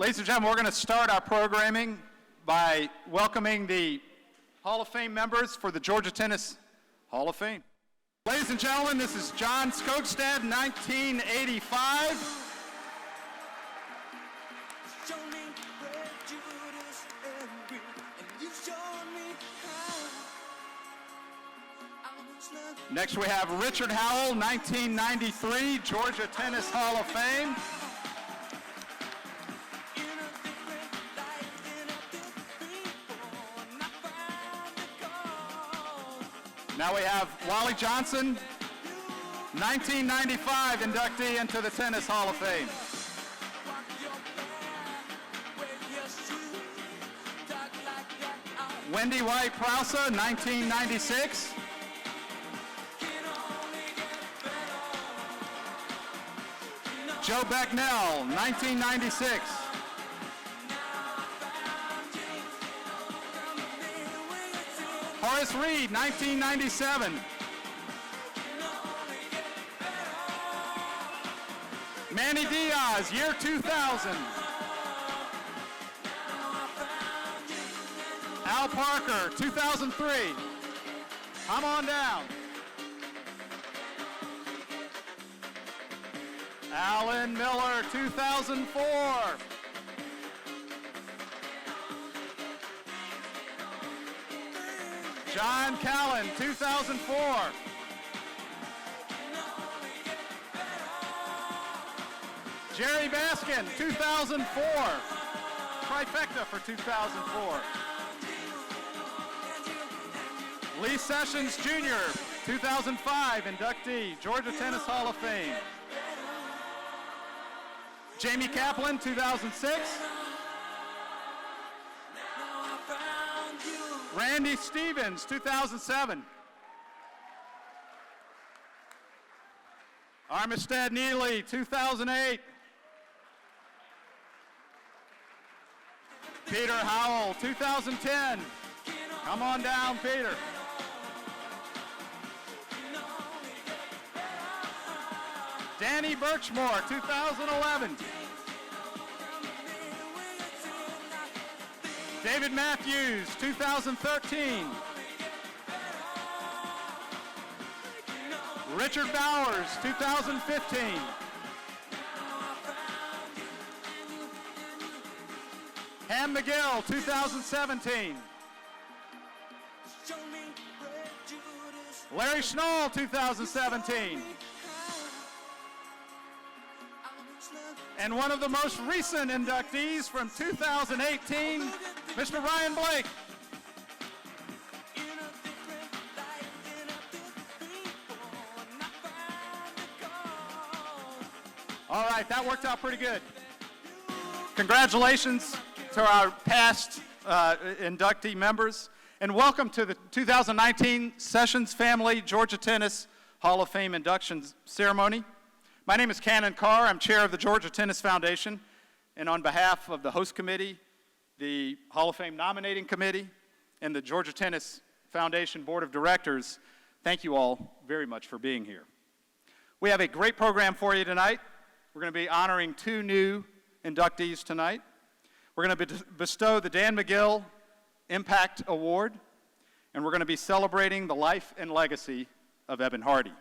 Ladies and gentlemen, we're going to start our programming by welcoming the Hall of Fame members for the Georgia Tennis Hall of Fame. Ladies and gentlemen, this is John Skogstad, 1985. Next we have Richard Howell, 1993, Georgia Tennis Hall of Fame. Now we have Wally Johnson, 1995 inductee into the Tennis Hall of Fame. Wendy White Prowse, 1996. Joe Becknell, 1996. Horace Reed, 1997. Manny Diaz, year 2000. Al Parker, 2003. Come on down. Alan Miller, 2004. John Callan, 2004. Jerry Baskin, 2004. Trifecta for 2004. Lee Sessions Jr., 2005 inductee, Georgia Tennis Hall of Fame. Jamie Kaplan, 2006. Randy Stevens, 2007. Armistead Neely, 2008. Peter Howell, 2010. Come on down, Peter. Danny Birchmore, 2011. David Matthews, 2013. Richard Bowers, 2015. Ham McGill, 2017. Larry Schnall, 2017. And one of the most recent inductees from 2018, Mr. Ryan Blake. All right, that worked out pretty good. Congratulations to our past inductee members, and welcome to the 2019 Sessions Family Georgia Tennis Hall of Fame induction ceremony. My name is Cannon Carr. I'm chair of the Georgia Tennis Foundation, and on behalf of the host committee, the Hall of Fame nominating committee, and the Georgia Tennis Foundation Board of Directors, thank you all very much for being here. We have a great program for you tonight. We're going to be honoring two new inductees tonight. We're going to bestow the Dan McGill Impact Award, and we're going to be celebrating the life and legacy of Eben Hardy.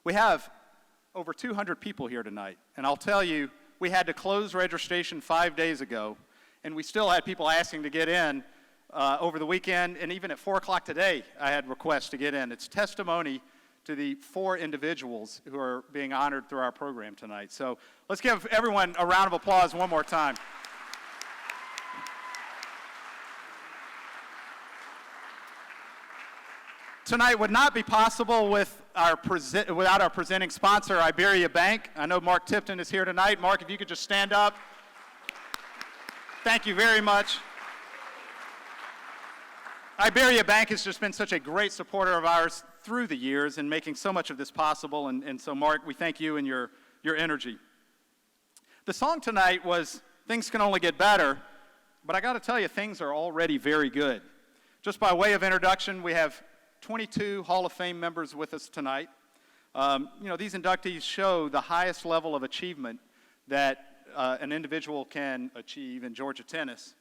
We have over 200 people here tonight, and I'll tell you, we had to close registration 5 days ago, and we still had people asking to get in over the weekend, and even at 4 o'clock today, I had requests to get in. It's testimony to the 4 individuals who are being honored through our program tonight. So let's give everyone a round of applause one more time. Tonight would not be possible without our presenting sponsor, Iberia Bank. I know Mark Tipton is here tonight. Mark, if you could just stand up. Thank you very much. Iberia Bank has just been such a great supporter of ours through the years and making so much of this possible. And so, Mark, we thank you and your energy. The song tonight was Things Can Only Get Better, but I got to tell you, things are already very good. Just by way of introduction, we have 22 Hall of Fame members with us tonight. These inductees show the highest level of achievement that an individual can achieve in Georgia tennis.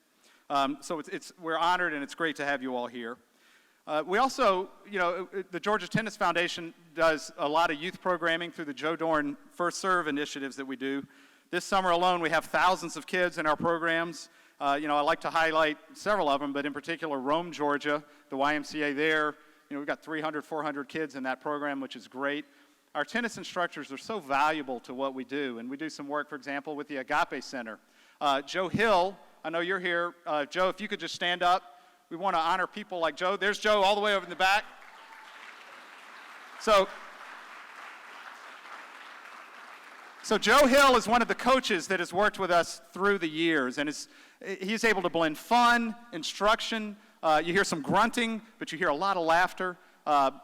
So we're honored, and it's great to have you all here. We also, the Georgia Tennis Foundation does a lot of youth programming through the Joe Dorn First Serve initiatives that we do. This summer alone, we have thousands of kids in our programs. I like to highlight several of them, but in particular, Rome, Georgia, the YMCA there. We've got 300, 400 kids in that program, which is great. Our tennis instructors are so valuable to what we do, and we do some work, for example, with the Agape Center. Joe Hill, I know you're here. Joe, if you could just stand up. We want to honor people like Joe. There's Joe all the way over in the back. So Joe Hill is one of the coaches that has worked with us through the years, and he's able to blend fun, instruction. You hear some grunting, but you hear a lot of laughter.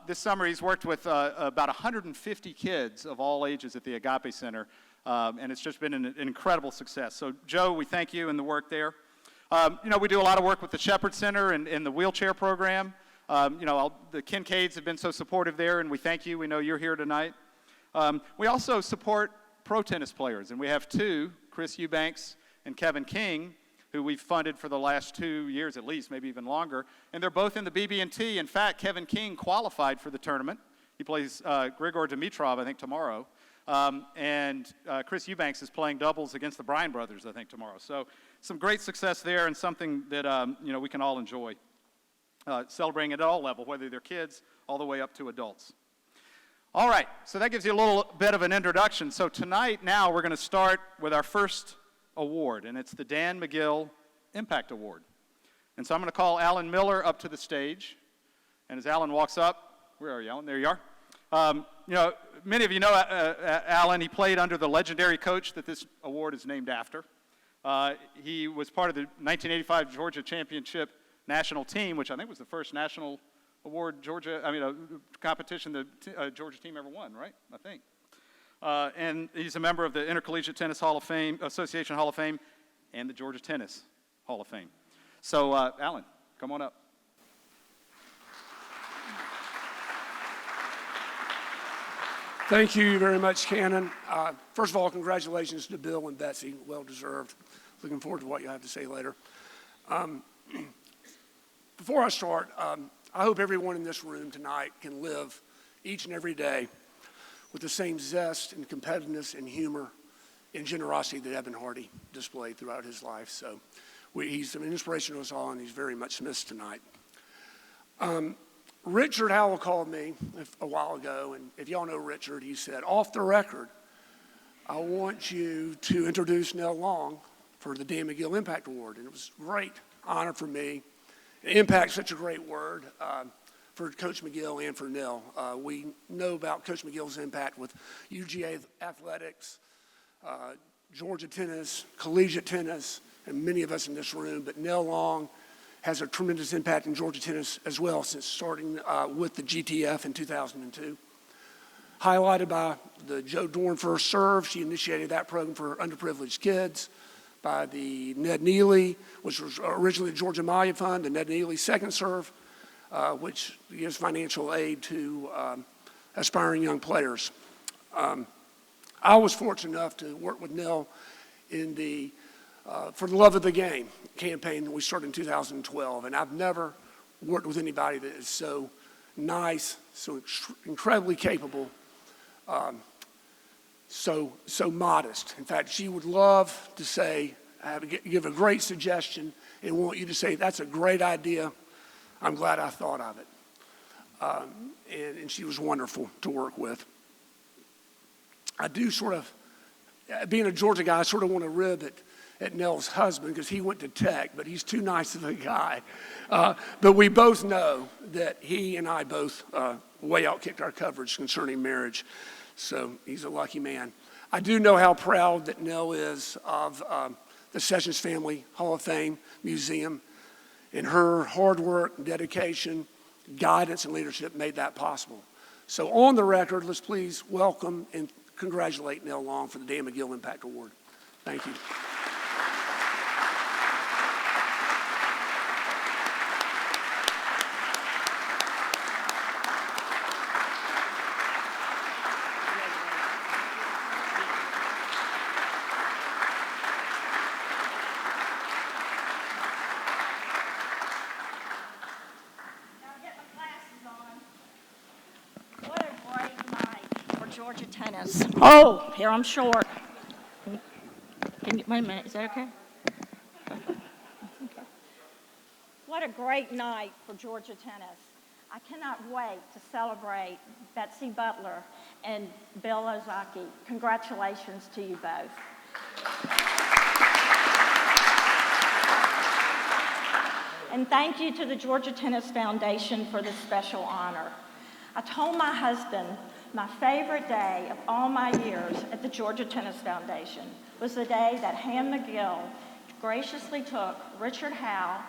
This summer he's worked with about 150 kids of all ages at the Agape Center, and it's just been an incredible success. So Joe, we thank you in the work there. We do a lot of work with the Shepherd Center and the wheelchair program. The Kincaids have been so supportive there, and we thank you. We know you're here tonight. We also support pro tennis players, and we have two, Chris Eubanks and Kevin King, who we've funded for the last 2 years at least, maybe even longer, and they're both in the BB&T. In fact, Kevin King qualified for the tournament. He plays Grigor Dimitrov, I think, tomorrow. And Chris Eubanks is playing doubles against the Bryan brothers, I think, tomorrow. So some great success there, and something that we can all enjoy. Celebrating at all levels, whether they're kids all the way up to adults. All right, so that gives you a little bit of an introduction. So tonight, now, we're going to start with our first award, and it's the Dan McGill Impact Award. And so I'm going to call Alan Miller up to the stage. And as Alan walks up, where are you, Alan? There you are. Many of you know Alan. He played under the legendary coach that this award is named after. He was part of the 1985 Georgia Championship national team, which I think was the first national award competition the Georgia team ever won, right? I think. And he's a member of the Intercollegiate Tennis Hall of Fame, Association Hall of Fame, and the Georgia Tennis Hall of Fame. So, Alan, come on up. Thank you very much, Cannon. First of all, congratulations to Bill and Betsy. Well deserved. Looking forward to what you have to say later. Before I start, I hope everyone in this room tonight can live each and every day with the same zest and competitiveness and humor and generosity that Evan Hardy displayed throughout his life. So he's an inspiration to us all, and he's very much missed tonight. Richard Howell called me a while ago, and if y'all know Richard, he said, off the record, I want you to introduce Nell Long for the Dan McGill Impact Award. And it was a great honor for me. Impact's such a great word for Coach McGill and for Nell. We know about Coach McGill's impact with UGA athletics, Georgia tennis, collegiate tennis, and many of us in this room, but Nell Long has a tremendous impact in Georgia tennis as well, since starting with the GTF in 2002. Highlighted by the Joe Dorn First Serve, she initiated that program for underprivileged kids. By the Ned Neely, which was originally the Georgia Maya Fund, the Ned Neely Second Serve, which gives financial aid to aspiring young players. I was fortunate enough to work with Nell in the For the Love of the Game campaign that we started in 2012, and I've never worked with anybody that is so nice, so incredibly capable, so modest. In fact, she would love to say, give a great suggestion and want you to say, that's a great idea. I'm glad I thought of it. And she was wonderful to work with. I do sort of, being a Georgia guy, I sort of want to rib at Nell's husband because he went to Tech, but he's too nice of a guy. But we both know that he and I both way outkicked our coverage concerning marriage. So he's a lucky man. I do know how proud that Nell is of the Sessions Family Hall of Fame Museum, and her hard work, dedication, guidance, and leadership made that possible. So on the record, let's please welcome and congratulate Nell Long for the Dan McGill Impact Award. Thank you. Georgia Tennis. Oh, here I'm short. Wait a minute, is that okay? Okay. What a great night for Georgia Tennis. I cannot wait to celebrate Betsy Butler and Bill Ozaki. Congratulations to you both. And thank you to the Georgia Tennis Foundation for this special honor. I told my husband my favorite day of all my years at the Georgia Tennis Foundation was the day that Ham McGill graciously took Richard Howe,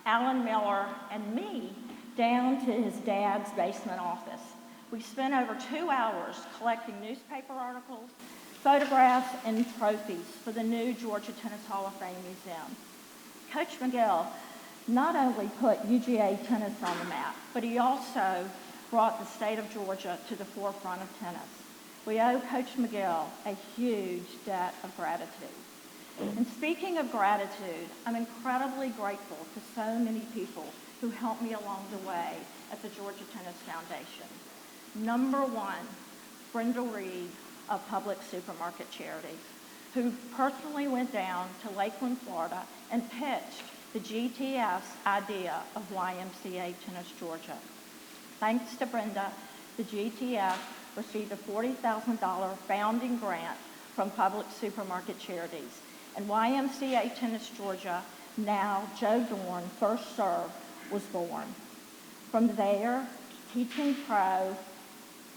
Alan Miller, and me down to his dad's basement office. We spent over 2 hours collecting newspaper articles, photographs, and trophies for the new Georgia Tennis Hall of Fame Museum. Coach McGill not only put UGA tennis on the map, but he also brought the state of Georgia to the forefront of tennis. We owe Coach McGill a huge debt of gratitude. And speaking of gratitude, I'm incredibly grateful to so many people who helped me along the way at the Georgia Tennis Foundation. Number one, Brenda Reed of Public Supermarket Charities, who personally went down to Lakeland, Florida, and pitched the GTF's idea of YMCA Tennis Georgia. Thanks to Brenda, the GTF received a $40,000 founding grant from Public Supermarket Charities. And YMCA Tennis Georgia, now Joe Dorn, First Serve, was born. From there, teaching pro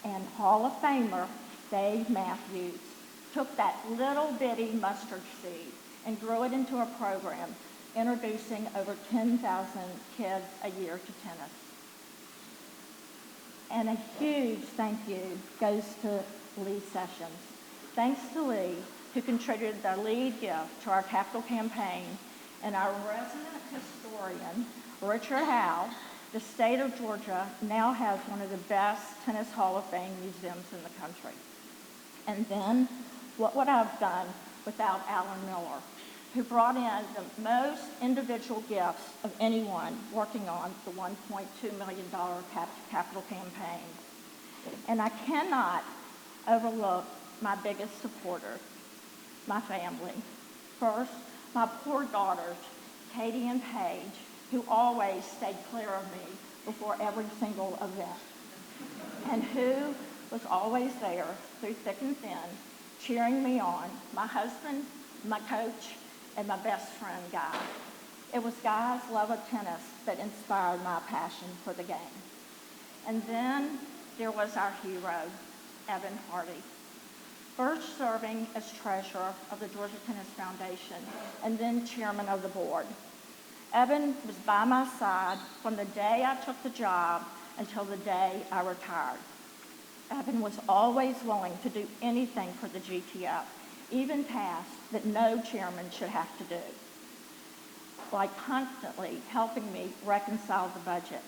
and Hall of Famer Dave Matthews took that little bitty mustard seed and grew it into a program introducing over 10,000 kids a year to tennis. And a huge thank you goes to Lee Sessions. Thanks to Lee, who contributed the lead gift to our capital campaign, and our resident historian, Richard Howe, the state of Georgia now has one of the best tennis Hall of Fame museums in the country. And then, what would I have done without Alan Miller, who brought in the most individual gifts of anyone working on the $1.2 million capital campaign. And I cannot overlook my biggest supporters, my family. First, my poor daughters, Katie and Paige, who always stayed clear of me before every single event, and who was always there through thick and thin, cheering me on, my husband, my coach, and my best friend, Guy. It was Guy's love of tennis that inspired my passion for the game. And then there was our hero, Evan Hardy, first serving as treasurer of the Georgia Tennis Foundation and then chairman of the board. Evan was by my side from the day I took the job until the day I retired. Evan was always willing to do anything for the GTF, even tasks that no chairman should have to do, like constantly helping me reconcile the budget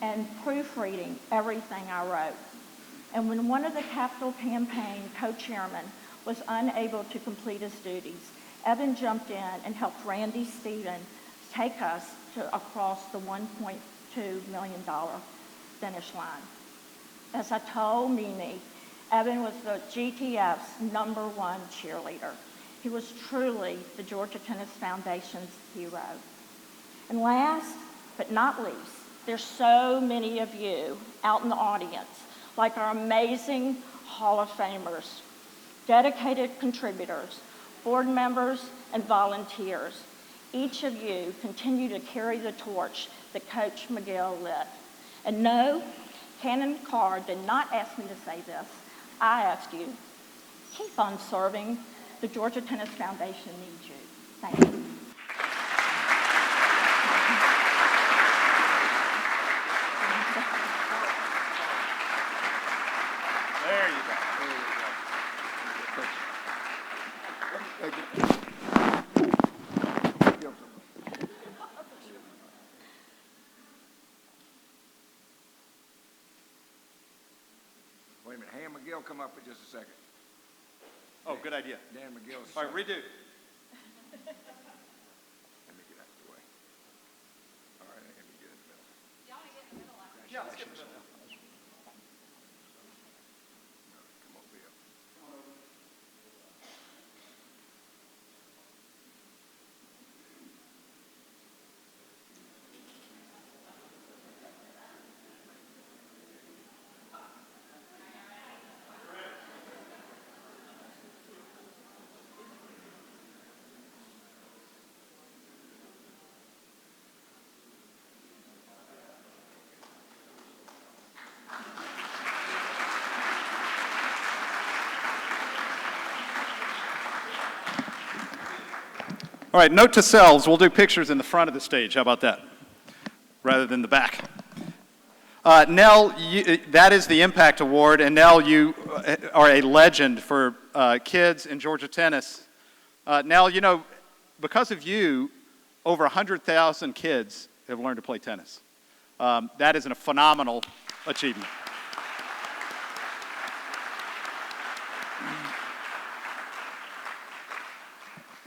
and proofreading everything I wrote. And when one of the capital campaign co-chairmen was unable to complete his duties, Evan jumped in and helped Randy Stevens take us across the $1.2 million finish line. As I told Mimi, Evan was the GTF's #1 cheerleader. He was truly the Georgia Tennis Foundation's hero. And last but not least, there's so many of you out in the audience, like our amazing Hall of Famers, dedicated contributors, board members, and volunteers. Each of you continue to carry the torch that Coach McGill lit. And no, Cannon Carr did not ask me to say this. I ask you, keep on serving. The Georgia Tennis Foundation needs you. Thank you. There you go. Wait a minute, Ham McGill come up in just a second. Oh, good idea. Dan McGill's. All right, redo. Let me get out of the way. All right, let me get in the middle. Yeah, let's get it. No, come over All right, note to selves, we'll do pictures in the front of the stage. How about that? Rather than the back. Nell, that is the Impact Award, and Nell, you are a legend for kids in Georgia tennis. Nell, you know, because of you, over 100,000 kids have learned to play tennis. That is a phenomenal achievement.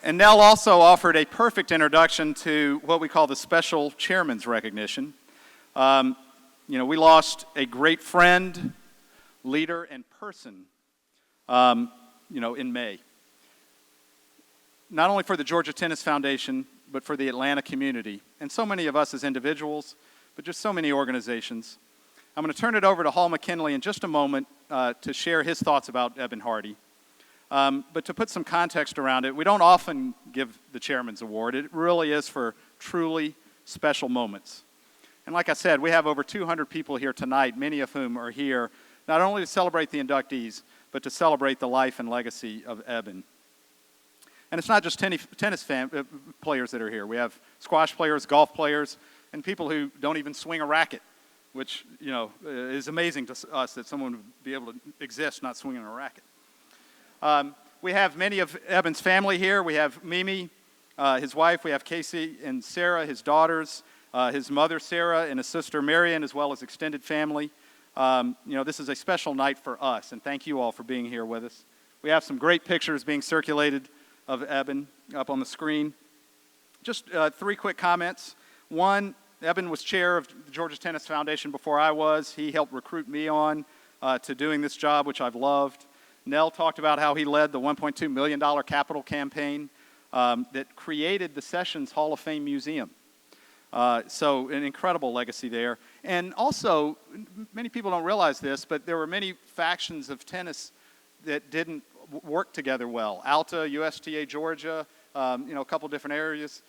And Nell also offered a perfect introduction to what we call the Special Chairman's Recognition. You know, we lost a great friend, leader, and person, you know, in May. Not only for the Georgia Tennis Foundation, but for the Atlanta community, and so many of us as individuals, but just so many organizations. I'm going to turn it over to Hall McKinley in just a moment to share his thoughts about Eben Hardy. But to put some context around it, we don't often give the Chairman's Award. It really is for truly special moments. And like I said, we have over 200 people here tonight, many of whom are here not only to celebrate the inductees, but to celebrate the life and legacy of Eben. And it's not just tennis players that are here. We have squash players, golf players, and people who don't even swing a racket, which, you know, is amazing to us that someone would be able to exist not swinging a racket. We have many of Eben's family here. We have Mimi, his wife. We have Casey and Sarah, his daughters, his mother, Sarah, and his sister, Marion, as well as extended family. You know, this is a special night for us, and thank you all for being here with us. We have some great pictures being circulated of Eben up on the screen. Just 3 quick comments. One, Eben was chair of the Georgia Tennis Foundation before I was. He helped recruit me on to doing this job, which I've loved. Nell talked about how he led the $1.2 million capital campaign that created the Sessions Hall of Fame Museum. So an incredible legacy there. And also, many people don't realize this, but there were many factions of tennis that didn't work together well. Alta, USTA Georgia, you know, a couple different areas.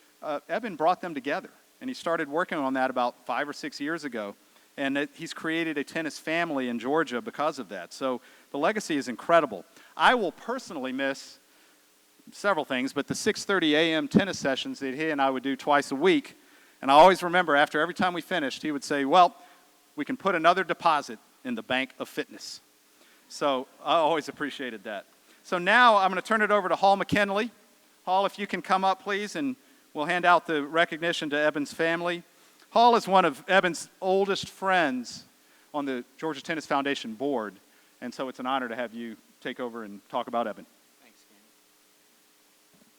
Eben brought them together, and he started working on that about 5 or 6 years ago. And he's created a tennis family in Georgia because of that. So the legacy is incredible. I will personally miss several things, but the 6:30 a.m. tennis sessions that he and I would do twice a week. And I always remember after every time we finished, he would say, well, we can put another deposit in the bank of fitness. So I always appreciated that. So now I'm going to turn it over to Hall McKinley. Hall, if you can come up, please, and we'll hand out the recognition to Eben's family. Hall is one of Eben's oldest friends on the Georgia Tennis Foundation board, and so it's an honor to have you take over and talk about Eben. Thanks, Kenny.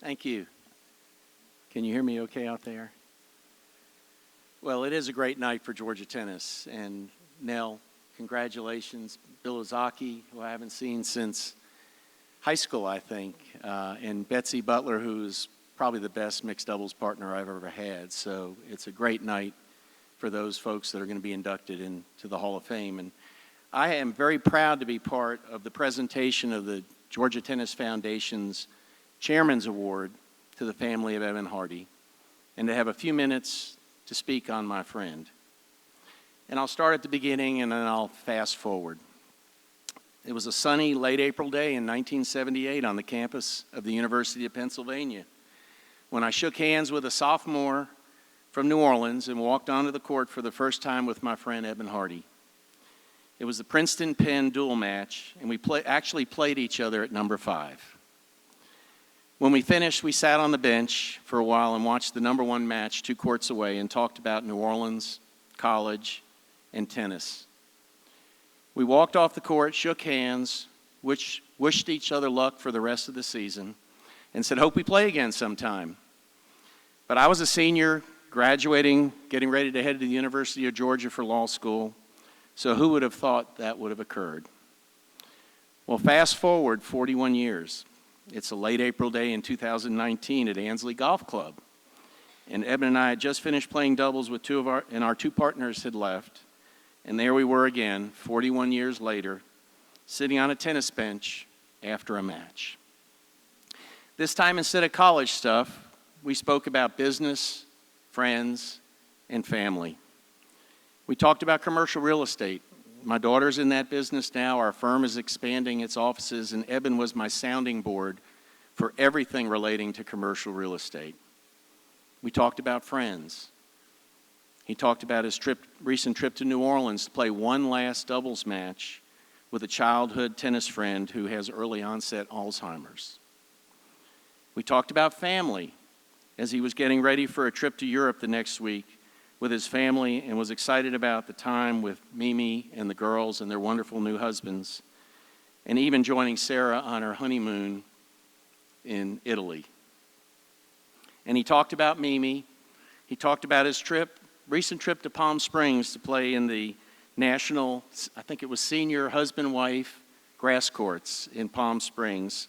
Thank you. Can you hear me okay out there? Well, it is a great night for Georgia tennis, and Nell, congratulations. Bill Ozaki, who I haven't seen since high school, I think, and Betsy Butler, who's probably the best mixed doubles partner I've ever had. So it's a great night for those folks that are going to be inducted into the Hall of Fame. And I am very proud to be part of the presentation of the Georgia Tennis Foundation's Chairman's Award to the family of Eben Hardy, and to have a few minutes to speak on my friend. And I'll start at the beginning and then I'll fast forward. It was a sunny late April day in 1978 on the campus of the University of Pennsylvania when I shook hands with a sophomore from New Orleans and walked onto the court for the first time with my friend Eben Hardy. It was the Princeton-Penn dual match, and we actually played each other at number 5. When we finished, we sat on the bench for a while and watched the number 1 match 2 courts away and talked about New Orleans, college, and tennis. We walked off the court, shook hands, wished each other luck for the rest of the season, and said, hope we play again sometime. But I was a senior, graduating, getting ready to head to the University of Georgia for law school, so who would have thought that would have occurred? Well, fast forward 41 years. It's a late April day in 2019 at Ansley Golf Club. And Eben and I had just finished playing doubles with our 2 partners had left. And there we were again, 41 years later, sitting on a tennis bench after a match. This time, instead of college stuff, we spoke about business, friends, and family. We talked about commercial real estate. My daughter's in that business now. Our firm is expanding its offices, and Eben was my sounding board for everything relating to commercial real estate. We talked about friends. He talked about his recent trip to New Orleans to play one last doubles match with a childhood tennis friend who has early onset Alzheimer's. We talked about family as he was getting ready for a trip to Europe the next week with his family and was excited about the time with Mimi and the girls and their wonderful new husbands, and even joining Sarah on her honeymoon in Italy. And he talked about Mimi. He talked about his recent trip to Palm Springs to play in the national, I think it was senior husband-wife grass courts in Palm Springs.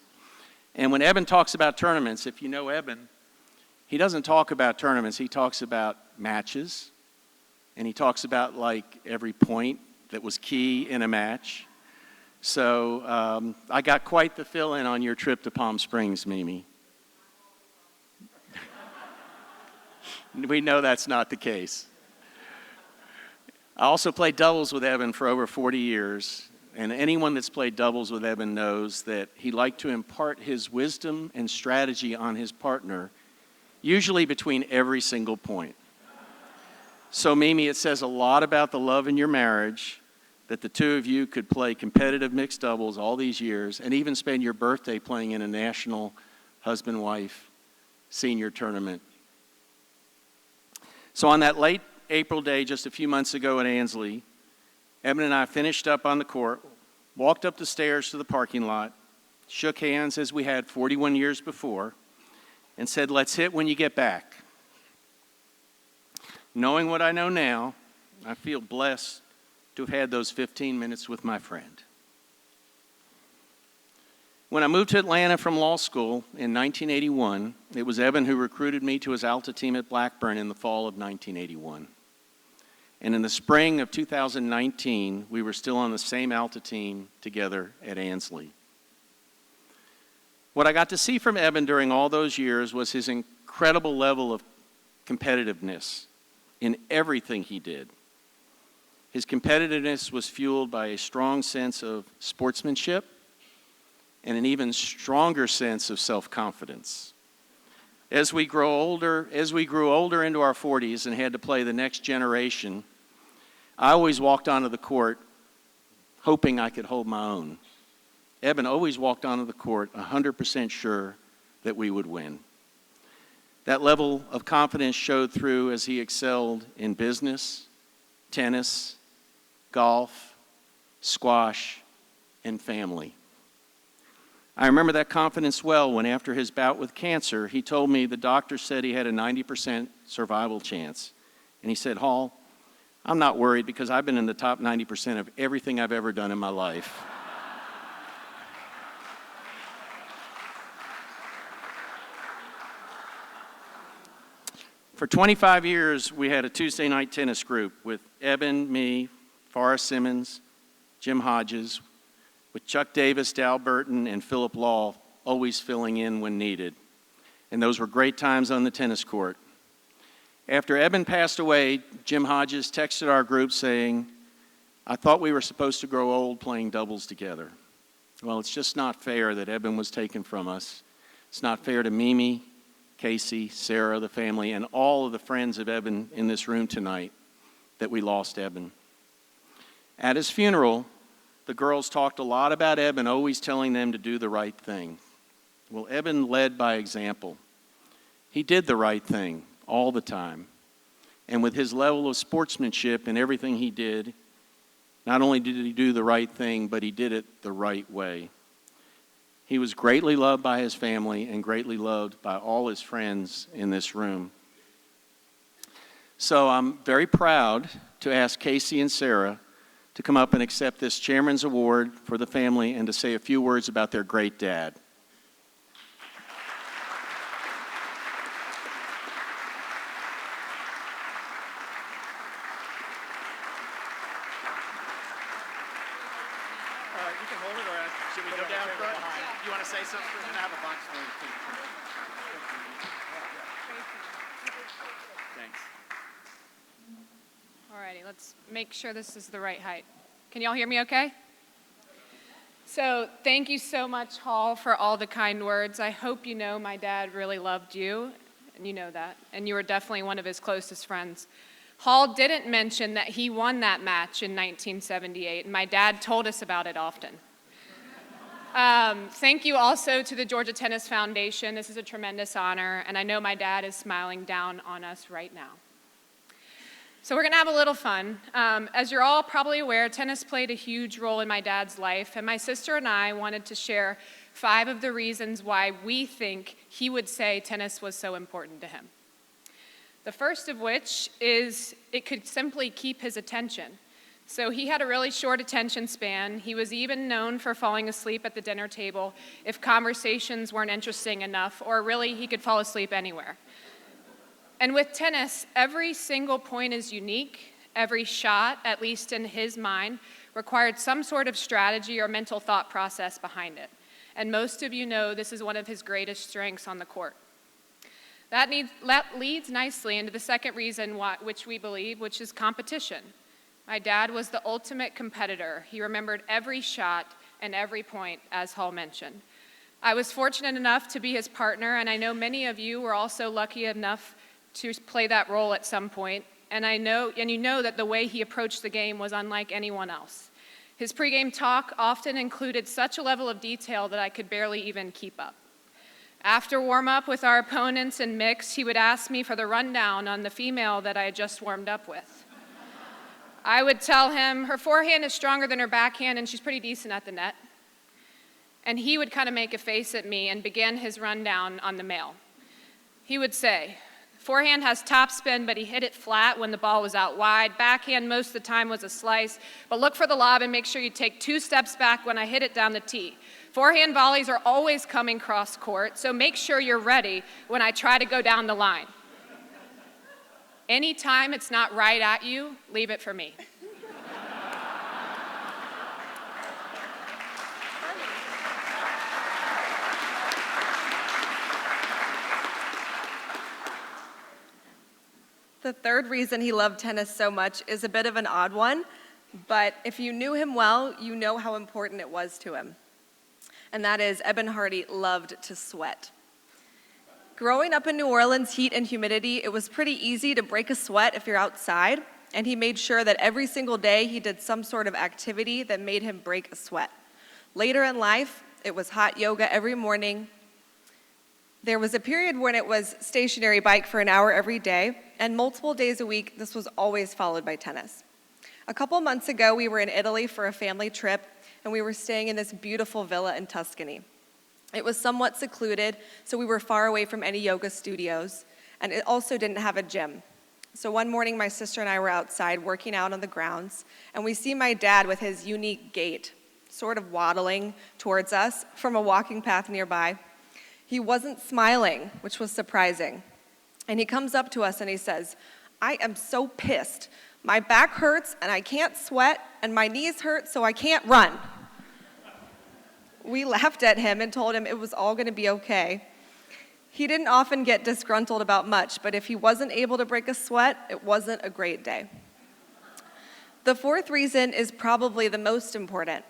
And when Eben talks about tournaments, if you know Eben, he doesn't talk about tournaments. He talks about matches, and he talks about like every point that was key in a match. So I got quite the fill-in on your trip to Palm Springs, Mimi. We know that's not the case. I also played doubles with Eben for over 40 years, and anyone that's played doubles with Eben knows that he liked to impart his wisdom and strategy on his partner, usually between every single point. So Mimi, it says a lot about the love in your marriage that the two of you could play competitive mixed doubles all these years and even spend your birthday playing in a national husband-wife senior tournament. So on that late April day just a few months ago at Ansley, Eben and I finished up on the court, walked up the stairs to the parking lot, shook hands as we had 41 years before, and said, "Let's hit when you get back." Knowing what I know now, I feel blessed to have had those 15 minutes with my friend. When I moved to Atlanta from law school in 1981, it was Eben who recruited me to his Alta team at Blackburn in the fall of 1981. And in the spring of 2019, we were still on the same Alta team together at Ansley. What I got to see from Eben during all those years was his incredible level of competitiveness in everything he did. His competitiveness was fueled by a strong sense of sportsmanship and an even stronger sense of self-confidence. As we grew older into our 40s and had to play the next generation, I always walked onto the court hoping I could hold my own. Eben always walked onto the court 100% sure that we would win. That level of confidence showed through as he excelled in business, tennis, golf, squash, and family. I remember that confidence well when after his bout with cancer, he told me the doctor said he had a 90% survival chance. And he said, "Hall, I'm not worried because I've been in the top 90% of everything I've ever done in my life." For 25 years, we had a Tuesday night tennis group with Eben, me, Forrest Simmons, Jim Hodges, with Chuck Davis, Dal Burton, and Philip Law always filling in when needed. And those were great times on the tennis court. After Eben passed away, Jim Hodges texted our group saying, "I thought we were supposed to grow old playing doubles together." Well, it's just not fair that Eben was taken from us. It's not fair to Mimi, Casey, Sarah, the family, and all of the friends of Eben in this room tonight that we lost Eben. At his funeral, the girls talked a lot about Eben always telling them to do the right thing. Well, Eben led by example. He did the right thing all the time. And with his level of sportsmanship in everything he did, not only did he do the right thing, but he did it the right way. He was greatly loved by his family and greatly loved by all his friends in this room. So I'm very proud to ask Casey and Sarah to come up and accept this Chairman's Award for the family and to say a few words about their great dad. You can hold it, or should we go down front? You want to say something? I have a box for you. Thanks. All righty, let's make sure this is the right height. Can y'all hear me okay? So thank you so much, Hall, for all the kind words. I hope you know my dad really loved you, and you know that, and you were definitely one of his closest friends. Hall didn't mention that he won that match in 1978, and my dad told us about it often. Thank you also to the Georgia Tennis Foundation. This is a tremendous honor, and I know my dad is smiling down on us right now. So we're gonna have a little fun. As you're all probably aware, tennis played a huge role in my dad's life, and my sister and I wanted to share 5 of the reasons why we think he would say tennis was so important to him. The first of which is it could simply keep his attention. So he had a really short attention span. He was even known for falling asleep at the dinner table if conversations weren't interesting enough, or really he could fall asleep anywhere. And with tennis, every single point is unique. Every shot, at least in his mind, required some sort of strategy or mental thought process behind it. And most of you know this is one of his greatest strengths on the court. That leads nicely into the second reason which we believe, which is competition. My dad was the ultimate competitor. He remembered every shot and every point, as Hall mentioned. I was fortunate enough to be his partner, and I know many of you were also lucky enough to play that role at some point. And you know that the way he approached the game was unlike anyone else. His pregame talk often included such a level of detail that I could barely even keep up. After warm-up with our opponents and mix, he would ask me for the rundown on the female that I had just warmed up with. I would tell him, her forehand is stronger than her backhand and she's pretty decent at the net. And he would kind of make a face at me and begin his rundown on the male. He would say, forehand has topspin, but he hit it flat when the ball was out wide. Backhand most of the time was a slice, but look for the lob and make sure you take 2 steps back when I hit it down the tee. Forehand volleys are always coming cross court, so make sure you're ready when I try to go down the line. Anytime it's not right at you, leave it for me. The third reason he loved tennis so much is a bit of an odd one, but if you knew him well, you know how important it was to him. And that is, Eben Hardy loved to sweat. Growing up in New Orleans heat and humidity, it was pretty easy to break a sweat if you're outside, and he made sure that every single day he did some sort of activity that made him break a sweat. Later in life, it was hot yoga every morning. There was a period when it was stationary bike for an hour every day, and multiple days a week, this was always followed by tennis. A couple months ago, we were in Italy for a family trip, and we were staying in this beautiful villa in Tuscany. It was somewhat secluded, so we were far away from any yoga studios, and it also didn't have a gym. So one morning, my sister and I were outside working out on the grounds, and we see my dad with his unique gait, sort of waddling towards us from a walking path nearby. He wasn't smiling, which was surprising. And he comes up to us and he says, "I am so pissed. My back hurts and I can't sweat, and my knees hurt so I can't run." We laughed at him and told him it was all going to be okay. He didn't often get disgruntled about much, but if he wasn't able to break a sweat, it wasn't a great day. The fourth reason is probably the most important.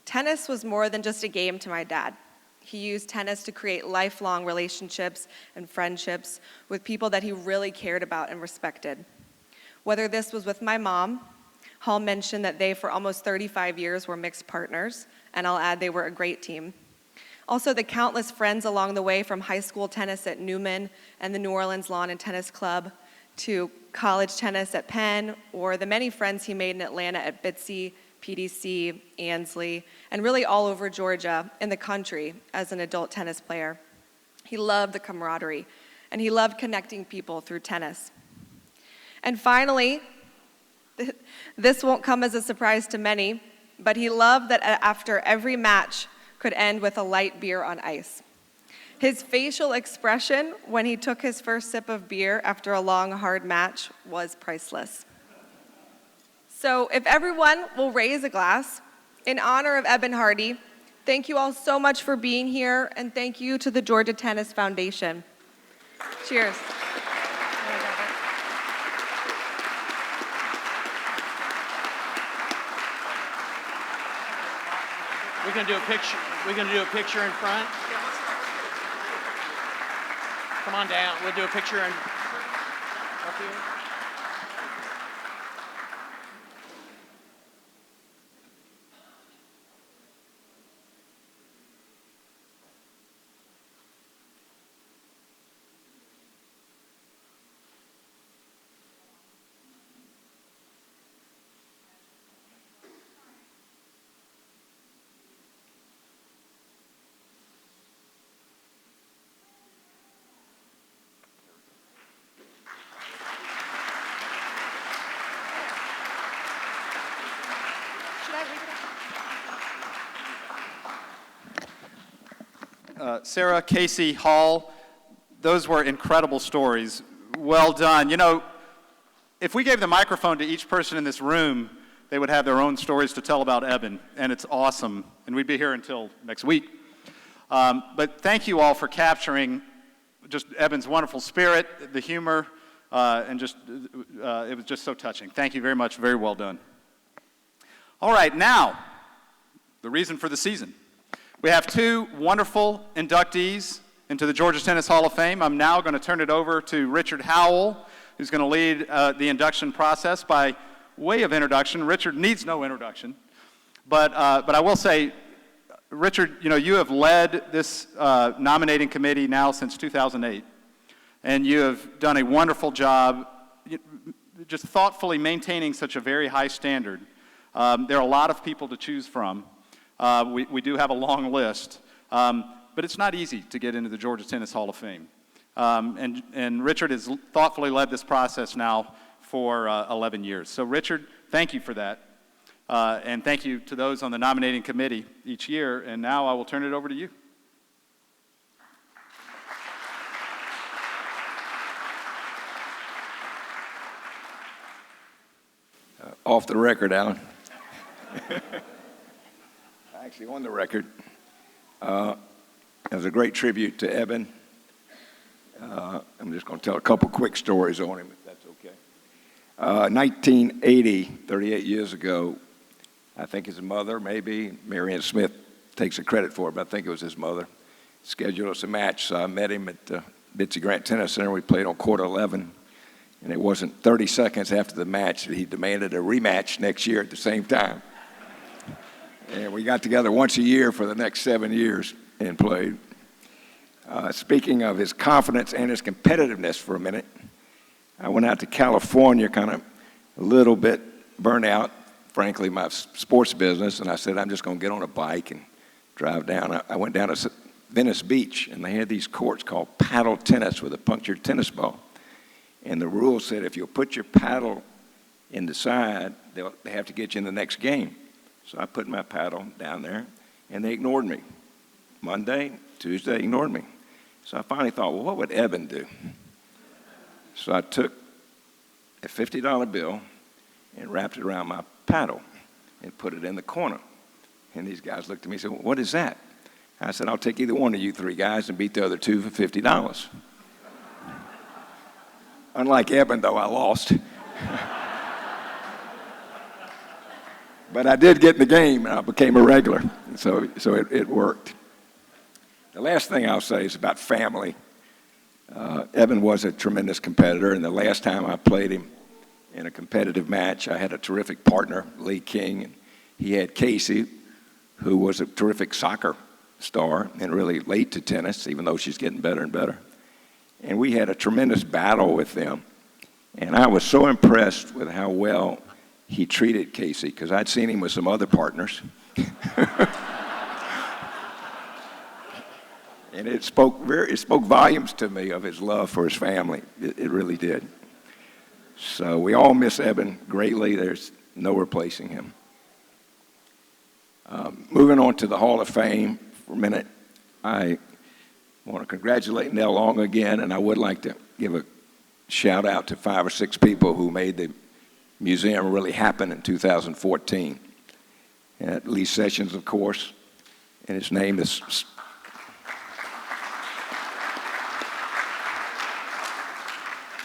Tennis was more than just a game to my dad. He used tennis to create lifelong relationships and friendships with people that he really cared about and respected. Whether this was with my mom, Hall mentioned that they, for almost 35 years, were mixed partners, and I'll add they were a great team. Also, the countless friends along the way, from high school tennis at Newman and the New Orleans Lawn and Tennis Club to college tennis at Penn, or the many friends he made in Atlanta at Bitsy, PDC, Ansley, and really all over Georgia and the country as an adult tennis player. He loved the camaraderie, and he loved connecting people through tennis. And finally, this won't come as a surprise to many, but he loved that after every match could end with a light beer on ice. His facial expression when he took his first sip of beer after a long, hard match was priceless. So if everyone will raise a glass in honor of Eben Hardy, thank you all so much for being here, and thank you to the Georgia Tennis Foundation. Cheers. We're gonna do a picture in front. Come on down. We'll do a picture and up here. Should I read it? Sarah, Casey, Hall, those were incredible stories. Well done. You know, if we gave the microphone to each person in this room, they would have their own stories to tell about Eben, and it's awesome. And we'd be here until next week. But thank you all for capturing just Eben's wonderful spirit, the humor, and just it was just so touching. Thank you very much. Very well done. All right, now, the reason for the season. We have two wonderful inductees into the Georgia Tennis Hall of Fame. I'm now going to turn it over to Richard Howell, who's going to lead the induction process. By way of introduction, Richard needs no introduction, but I will say, Richard, you know, you have led this nominating committee now since 2008, and you have done a wonderful job just thoughtfully maintaining such a very high standard. There are a lot of people to choose from. We do have a long list, but it's not easy to get into the Georgia Tennis Hall of Fame. And Richard has thoughtfully led this process now for 11 years. So Richard, thank you for that. And thank you to those on the nominating committee each year. And now I will turn it over to you. Off the record, Alan. Actually, on the record. It was a great tribute to Eben. I'm just going to tell a couple quick stories on him, if that's okay. 1980, 38 years ago, I think his mother, maybe, Marianne Smith takes the credit for it, but I think it was his mother, scheduled us a match. So I met him at Bitsy Grant Tennis Center. We played on court 11, and it wasn't 30 seconds after the match that he demanded a rematch next year at the same time. And we got together once a year for the next 7 years and played. Speaking of his confidence and his competitiveness for a minute, I went out to California, kind of a little bit burnt out, frankly, my sports business, and I said, I'm just going to get on a bike and drive down. I went down to Venice Beach, and they had these courts called paddle tennis with a punctured tennis ball. And the rule said if you'll put your paddle in the side, they have to get you in the next game. So I put my paddle down there, and they ignored me. Monday, Tuesday, ignored me. So I finally thought, well, what would Eben do? So I took a $50 bill and wrapped it around my paddle and put it in the corner. And these guys looked at me and said, what is that? I said, I'll take either one of you three guys and beat the other two for $50. Unlike Eben, though, I lost. But I did get in the game, and I became a regular, so it worked. The last thing I'll say is about family. Eben was a tremendous competitor, and the last time I played him in a competitive match, I had a terrific partner, Lee King, and he had Casey, who was a terrific soccer star and really late to tennis, even though she's getting better and better. And we had a tremendous battle with them, and I was so impressed with how well he treated Casey, because I'd seen him with some other partners. And it spoke volumes to me of his love for his family. It really did. So we all miss Eben greatly. There's no replacing him. Moving on to the Hall of Fame for a minute, I want to congratulate Nell Long again, and I would like to give a shout out to 5 or 6 people who made the museum really happen in 2014. And Lee Sessions, of course, and his name is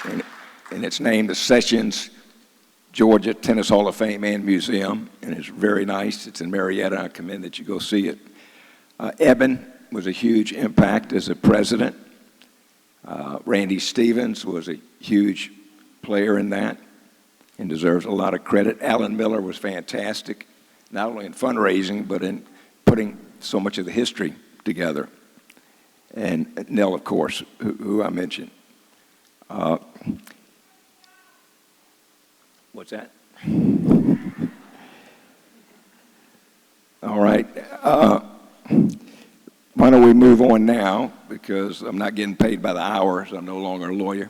and it's named the Sessions Georgia Tennis Hall of Fame and Museum, and it's very nice. It's in Marietta. I commend that you go see it. Eben was a huge impact as a president. Randy Stevens was a huge player in that and deserves a lot of credit. Alan Miller was fantastic, not only in fundraising, but in putting so much of the history together. And Nell, of course, who I mentioned. What's that? All right. Why don't we move on now, because I'm not getting paid by the hour, so I'm no longer a lawyer.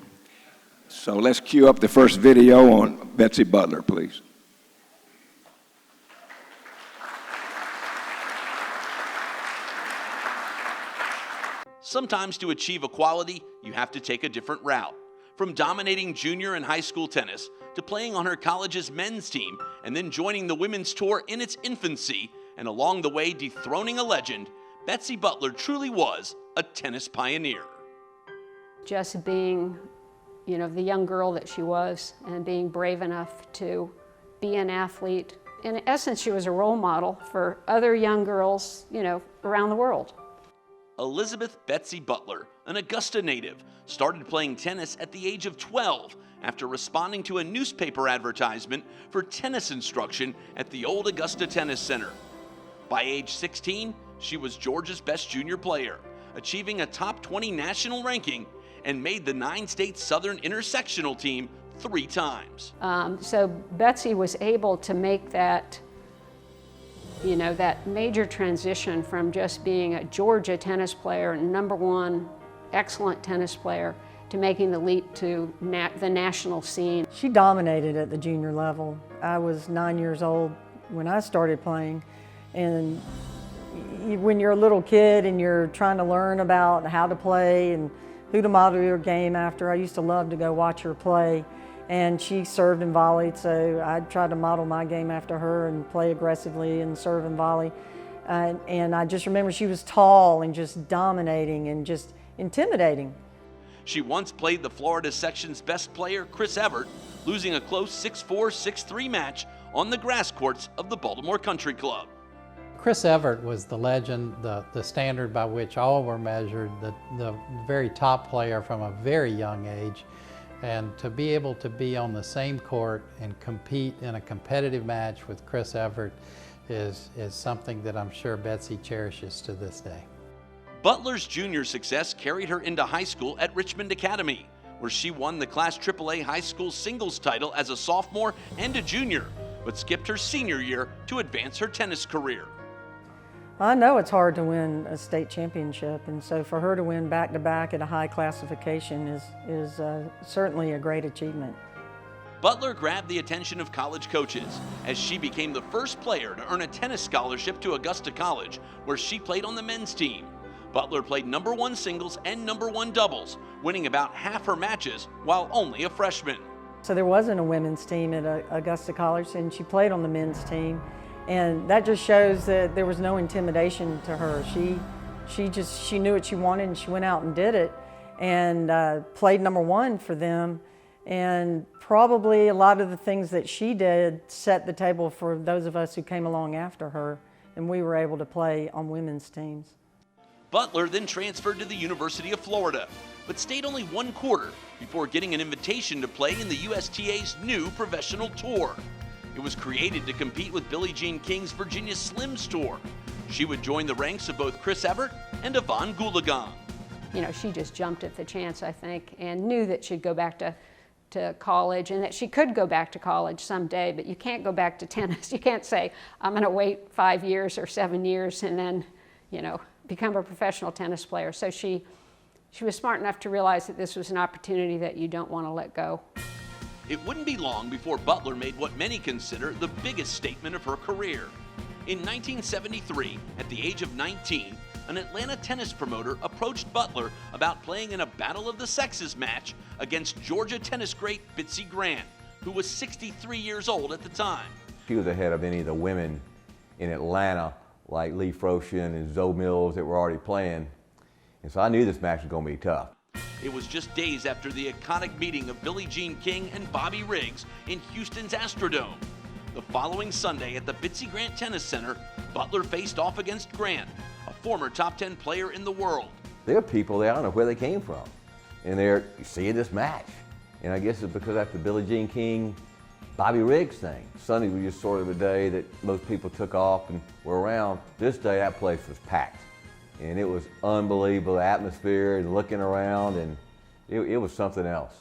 So let's cue up the first video on Betsy Butler, please. Sometimes to achieve equality, you have to take a different route. From dominating junior and high school tennis to playing on her college's men's team and then joining the women's tour in its infancy and along the way dethroning a legend, Betsy Butler truly was a tennis pioneer. Just being, the young girl that she was and being brave enough to be an athlete. In essence, she was a role model for other young girls, around the world. Elizabeth Betsy Butler, an Augusta native, started playing tennis at the age of 12 after responding to a newspaper advertisement for tennis instruction at the old Augusta Tennis Center. By age 16, she was Georgia's best junior player, achieving a top 20 national ranking and made the 9-state Southern intersectional team 3 times. So Betsy was able to make that that major transition from just being a Georgia tennis player, #1 excellent tennis player, to making the leap to the national scene. She dominated at the junior level. I was 9 years old when I started playing, and when you're a little kid and you're trying to learn about how to play and who to model your game after, I used to love to go watch her play. And she served and volleyed, so I tried to model my game after her and play aggressively and serve and volley. And I just remember she was tall and just dominating and just intimidating. She once played the Florida section's best player, Chris Evert, losing a close 6-4, 6-3 match on the grass courts of the Baltimore Country Club. Chris Evert was the legend, the standard by which all were measured, the very top player from a very young age. And to be able to be on the same court and compete in a competitive match with Chris Evert is something that I'm sure Betsy cherishes to this day. Butler's junior success carried her into high school at Richmond Academy, where she won the Class AAA high school singles title as a sophomore and a junior, but skipped her senior year to advance her tennis career. I know it's hard to win a state championship, and so for her to win back-to-back at a high classification is certainly a great achievement. Butler grabbed the attention of college coaches as she became the first player to earn a tennis scholarship to Augusta College, where she played on the men's team. Butler played #1 singles and #1 doubles, winning about half her matches while only a freshman. So there wasn't a women's team at Augusta College, and she played on the men's team. And that just shows that there was no intimidation to her. She knew what she wanted, and she went out and did it, and played #1 for them. And probably a lot of the things that she did set the table for those of us who came along after her, and we were able to play on women's teams. Butler then transferred to the University of Florida, but stayed only 1 quarter before getting an invitation to play in the USTA's new professional tour. It was created to compete with Billie Jean King's Virginia Slims Tour. She would join the ranks of both Chris Evert and Yvonne Goolagong. She just jumped at the chance, I think, and knew that she'd go back to college and that she could go back to college someday, but you can't go back to tennis. You can't say, I'm going to wait 5 years or 7 years and then, become a professional tennis player. So she was smart enough to realize that this was an opportunity that you don't want to let go. It wouldn't be long before Butler made what many consider the biggest statement of her career. In 1973, at the age of 19, an Atlanta tennis promoter approached Butler about playing in a Battle of the Sexes match against Georgia tennis great Bitsy Grant, who was 63 years old at the time. She was ahead of any of the women in Atlanta, like Lee Froshin and Zoe Mills, that were already playing. And so I knew this match was going to be tough. It was just days after the iconic meeting of Billie Jean King and Bobby Riggs in Houston's Astrodome. The following Sunday at the Bitsy Grant Tennis Center, Butler faced off against Grant, a former top 10 player in the world. There are people there, I don't know where they came from. And there, you see this match. And I guess it's because after Billie Jean King, Bobby Riggs thing. Sunday was just sort of a day that most people took off and were around. This day, that place was packed. And it was unbelievable atmosphere and looking around, and it was something else.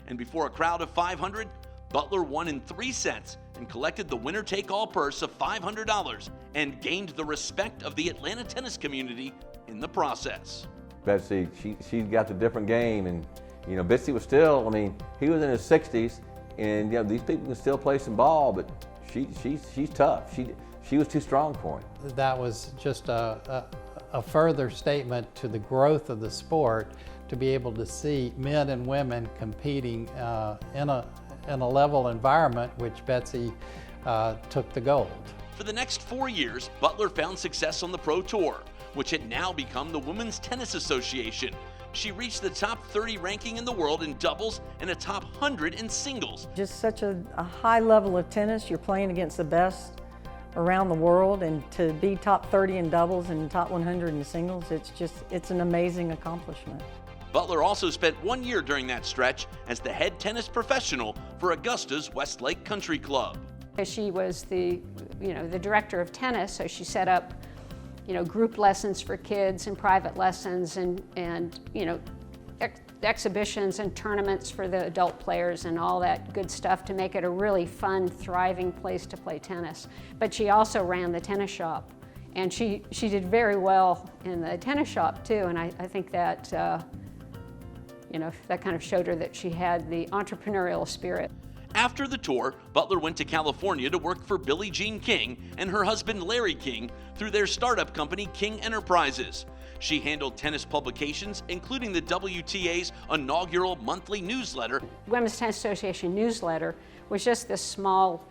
And before a crowd of 500, Butler won in 3 sets and collected the winner-take-all purse of $500 and gained the respect of the Atlanta tennis community in the process. Betsy, she got the different game, and you know, Betsy was still, I mean, he was in his 60s, and you know, these people can still play some ball, but she's tough. She was too strong for him. That was just a further statement to the growth of the sport, to be able to see men and women competing in a level environment, which Betsy took the gold. For the next 4 years, Butler found success on the Pro Tour, which had now become the Women's Tennis Association. She reached the top 30 ranking in the world in doubles and a top 100 in singles. Just such a high level of tennis. You're playing against the best around the world, and to be top 30 in doubles and top 100 in singles, it's an amazing accomplishment. Butler also spent 1 year during that stretch as the head tennis professional for Augusta's Westlake Country Club. She was the director of tennis, so she set up, group lessons for kids and private lessons and exhibitions and tournaments for the adult players and all that good stuff to make it a really fun, thriving place to play tennis. But she also ran the tennis shop, and she did very well in the tennis shop too, and I think that that kind of showed her that she had the entrepreneurial spirit. After the tour, Butler went to California to work for Billie Jean King and her husband Larry King through their startup company King Enterprises. She handled tennis publications, including the WTA's inaugural monthly newsletter. Women's Tennis Association newsletter was just this small,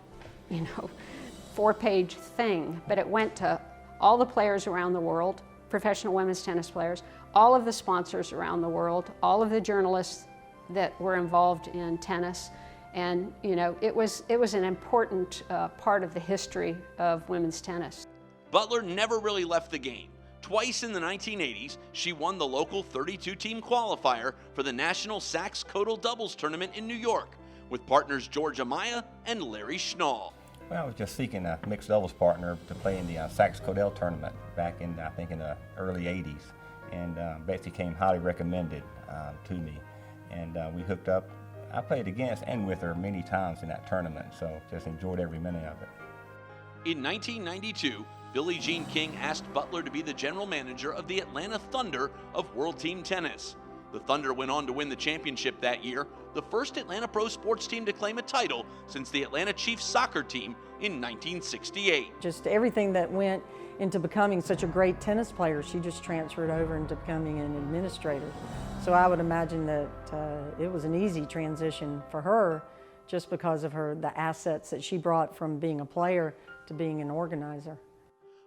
4-page thing, but it went to all the players around the world, professional women's tennis players, all of the sponsors around the world, all of the journalists that were involved in tennis. And it was an important part of the history of women's tennis. Butler never really left the game. Twice in the 1980s, she won the local 32-team qualifier for the National Sachs-Codal Doubles Tournament in New York with partners George Amaya and Larry Schnall. Well, I was just seeking a mixed doubles partner to play in the Sachs-Codal tournament back in, I think, in the early 80s. And Betsy came highly recommended to me. And we hooked up. I played against and with her many times in that tournament, so just enjoyed every minute of it. In 1992, Billie Jean King asked Butler to be the general manager of the Atlanta Thunder of World Team Tennis. The Thunder went on to win the championship that year, the first Atlanta pro sports team to claim a title since the Atlanta Chiefs soccer team in 1968. Just everything that went into becoming such a great tennis player, she just transferred over into becoming an administrator. So I would imagine that it was an easy transition for her just because of the assets that she brought from being a player to being an organizer.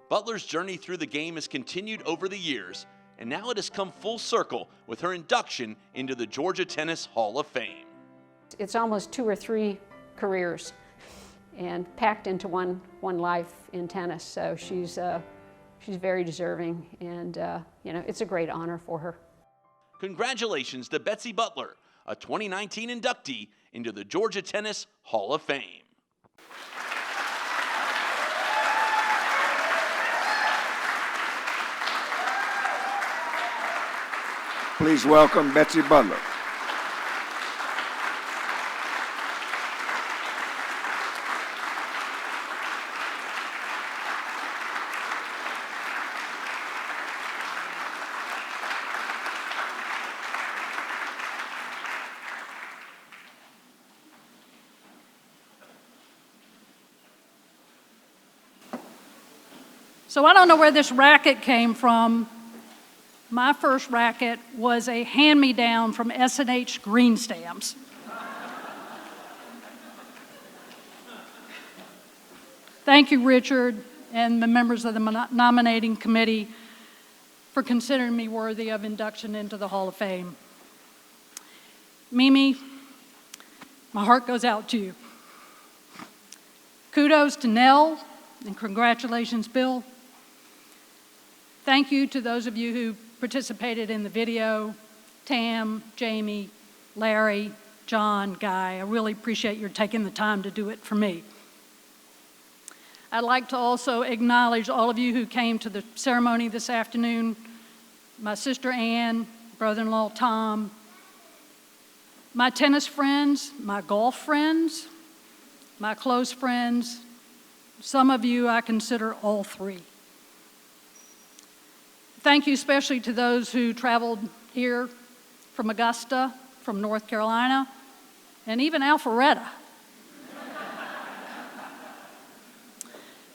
Butler's journey through the game has continued over the years, and now it has come full circle with her induction into the Georgia Tennis Hall of Fame. It's almost 2 or 3 careers and packed into one life in tennis. So she's very deserving, and it's a great honor for her. Congratulations to Betsy Butler, a 2019 inductee into the Georgia Tennis Hall of Fame. Please welcome Betsy Butler. So I don't know where this racket came from. My first racket was a hand-me-down from S&H Green Stamps. Thank you, Richard, and the members of the nominating committee for considering me worthy of induction into the Hall of Fame. Mimi, my heart goes out to you. Kudos to Nell, and congratulations, Bill. Thank you to those of you who participated in the video, Tam, Jamie, Larry, John, Guy. I really appreciate your taking the time to do it for me. I'd like to also acknowledge all of you who came to the ceremony this afternoon. My sister Ann, brother-in-law Tom, my tennis friends, my golf friends, my close friends, some of you I consider all three. Thank you especially to those who traveled here from Augusta, from North Carolina, and even Alpharetta.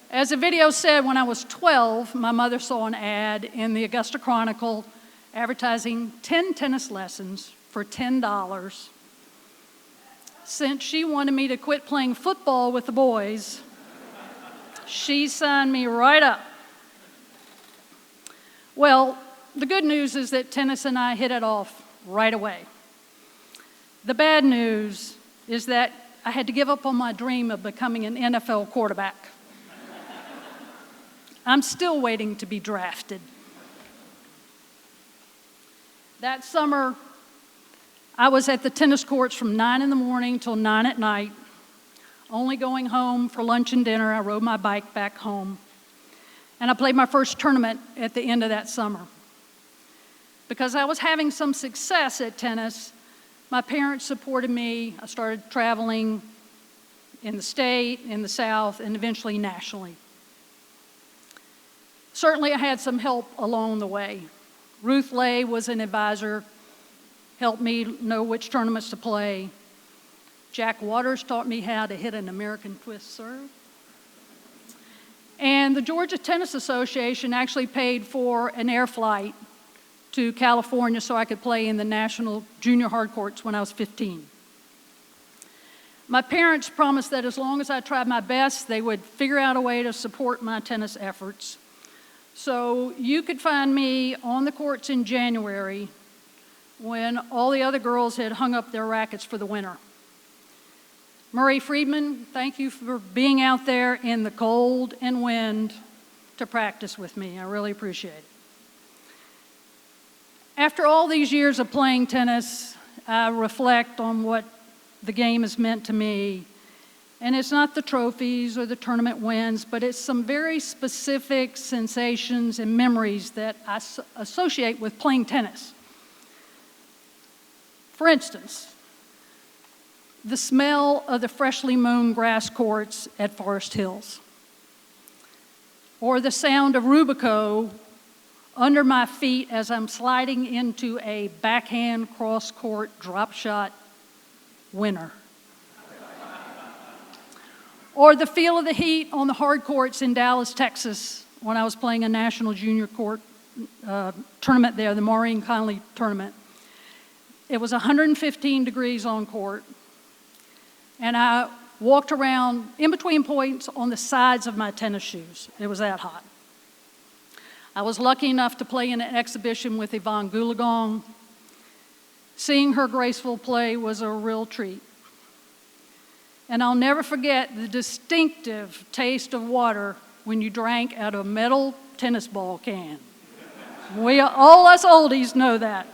As the video said, when I was 12, my mother saw an ad in the Augusta Chronicle advertising 10 tennis lessons for $10. Since she wanted me to quit playing football with the boys, she signed me right up. Well, the good news is that tennis and I hit it off right away. The bad news is that I had to give up on my dream of becoming an NFL quarterback. I'm still waiting to be drafted. That summer, I was at the tennis courts from 9 in the morning till 9 at night, only going home for lunch and dinner. I rode my bike back home. And I played my first tournament at the end of that summer. Because I was having some success at tennis, my parents supported me. I started traveling in the state, in the South, and eventually nationally. Certainly I had some help along the way. Ruth Lay was an advisor, helped me know which tournaments to play. Jack Waters taught me how to hit an American twist serve. And the Georgia Tennis Association actually paid for an air flight to California so I could play in the national junior hard courts when I was 15. My parents promised that as long as I tried my best, they would figure out a way to support my tennis efforts. So you could find me on the courts in January when all the other girls had hung up their rackets for the winter. Murray Friedman, thank you for being out there in the cold and wind to practice with me. I really appreciate it. After all these years of playing tennis, I reflect on what the game has meant to me. And it's not the trophies or the tournament wins, but it's some very specific sensations and memories that I associate with playing tennis. For instance, the smell of the freshly mown grass courts at Forest Hills, or the sound of Rubico under my feet as I'm sliding into a backhand cross-court drop shot winner. Or the feel of the heat on the hard courts in Dallas, Texas, when I was playing a national junior court tournament there, the Maureen Conley tournament. It was 115 degrees on court, and I walked around in between points on the sides of my tennis shoes. It was that hot. I was lucky enough to play in an exhibition with Yvonne Goolagong. Seeing her graceful play was a real treat. And I'll never forget the distinctive taste of water when you drank out of a metal tennis ball can. All us oldies know that.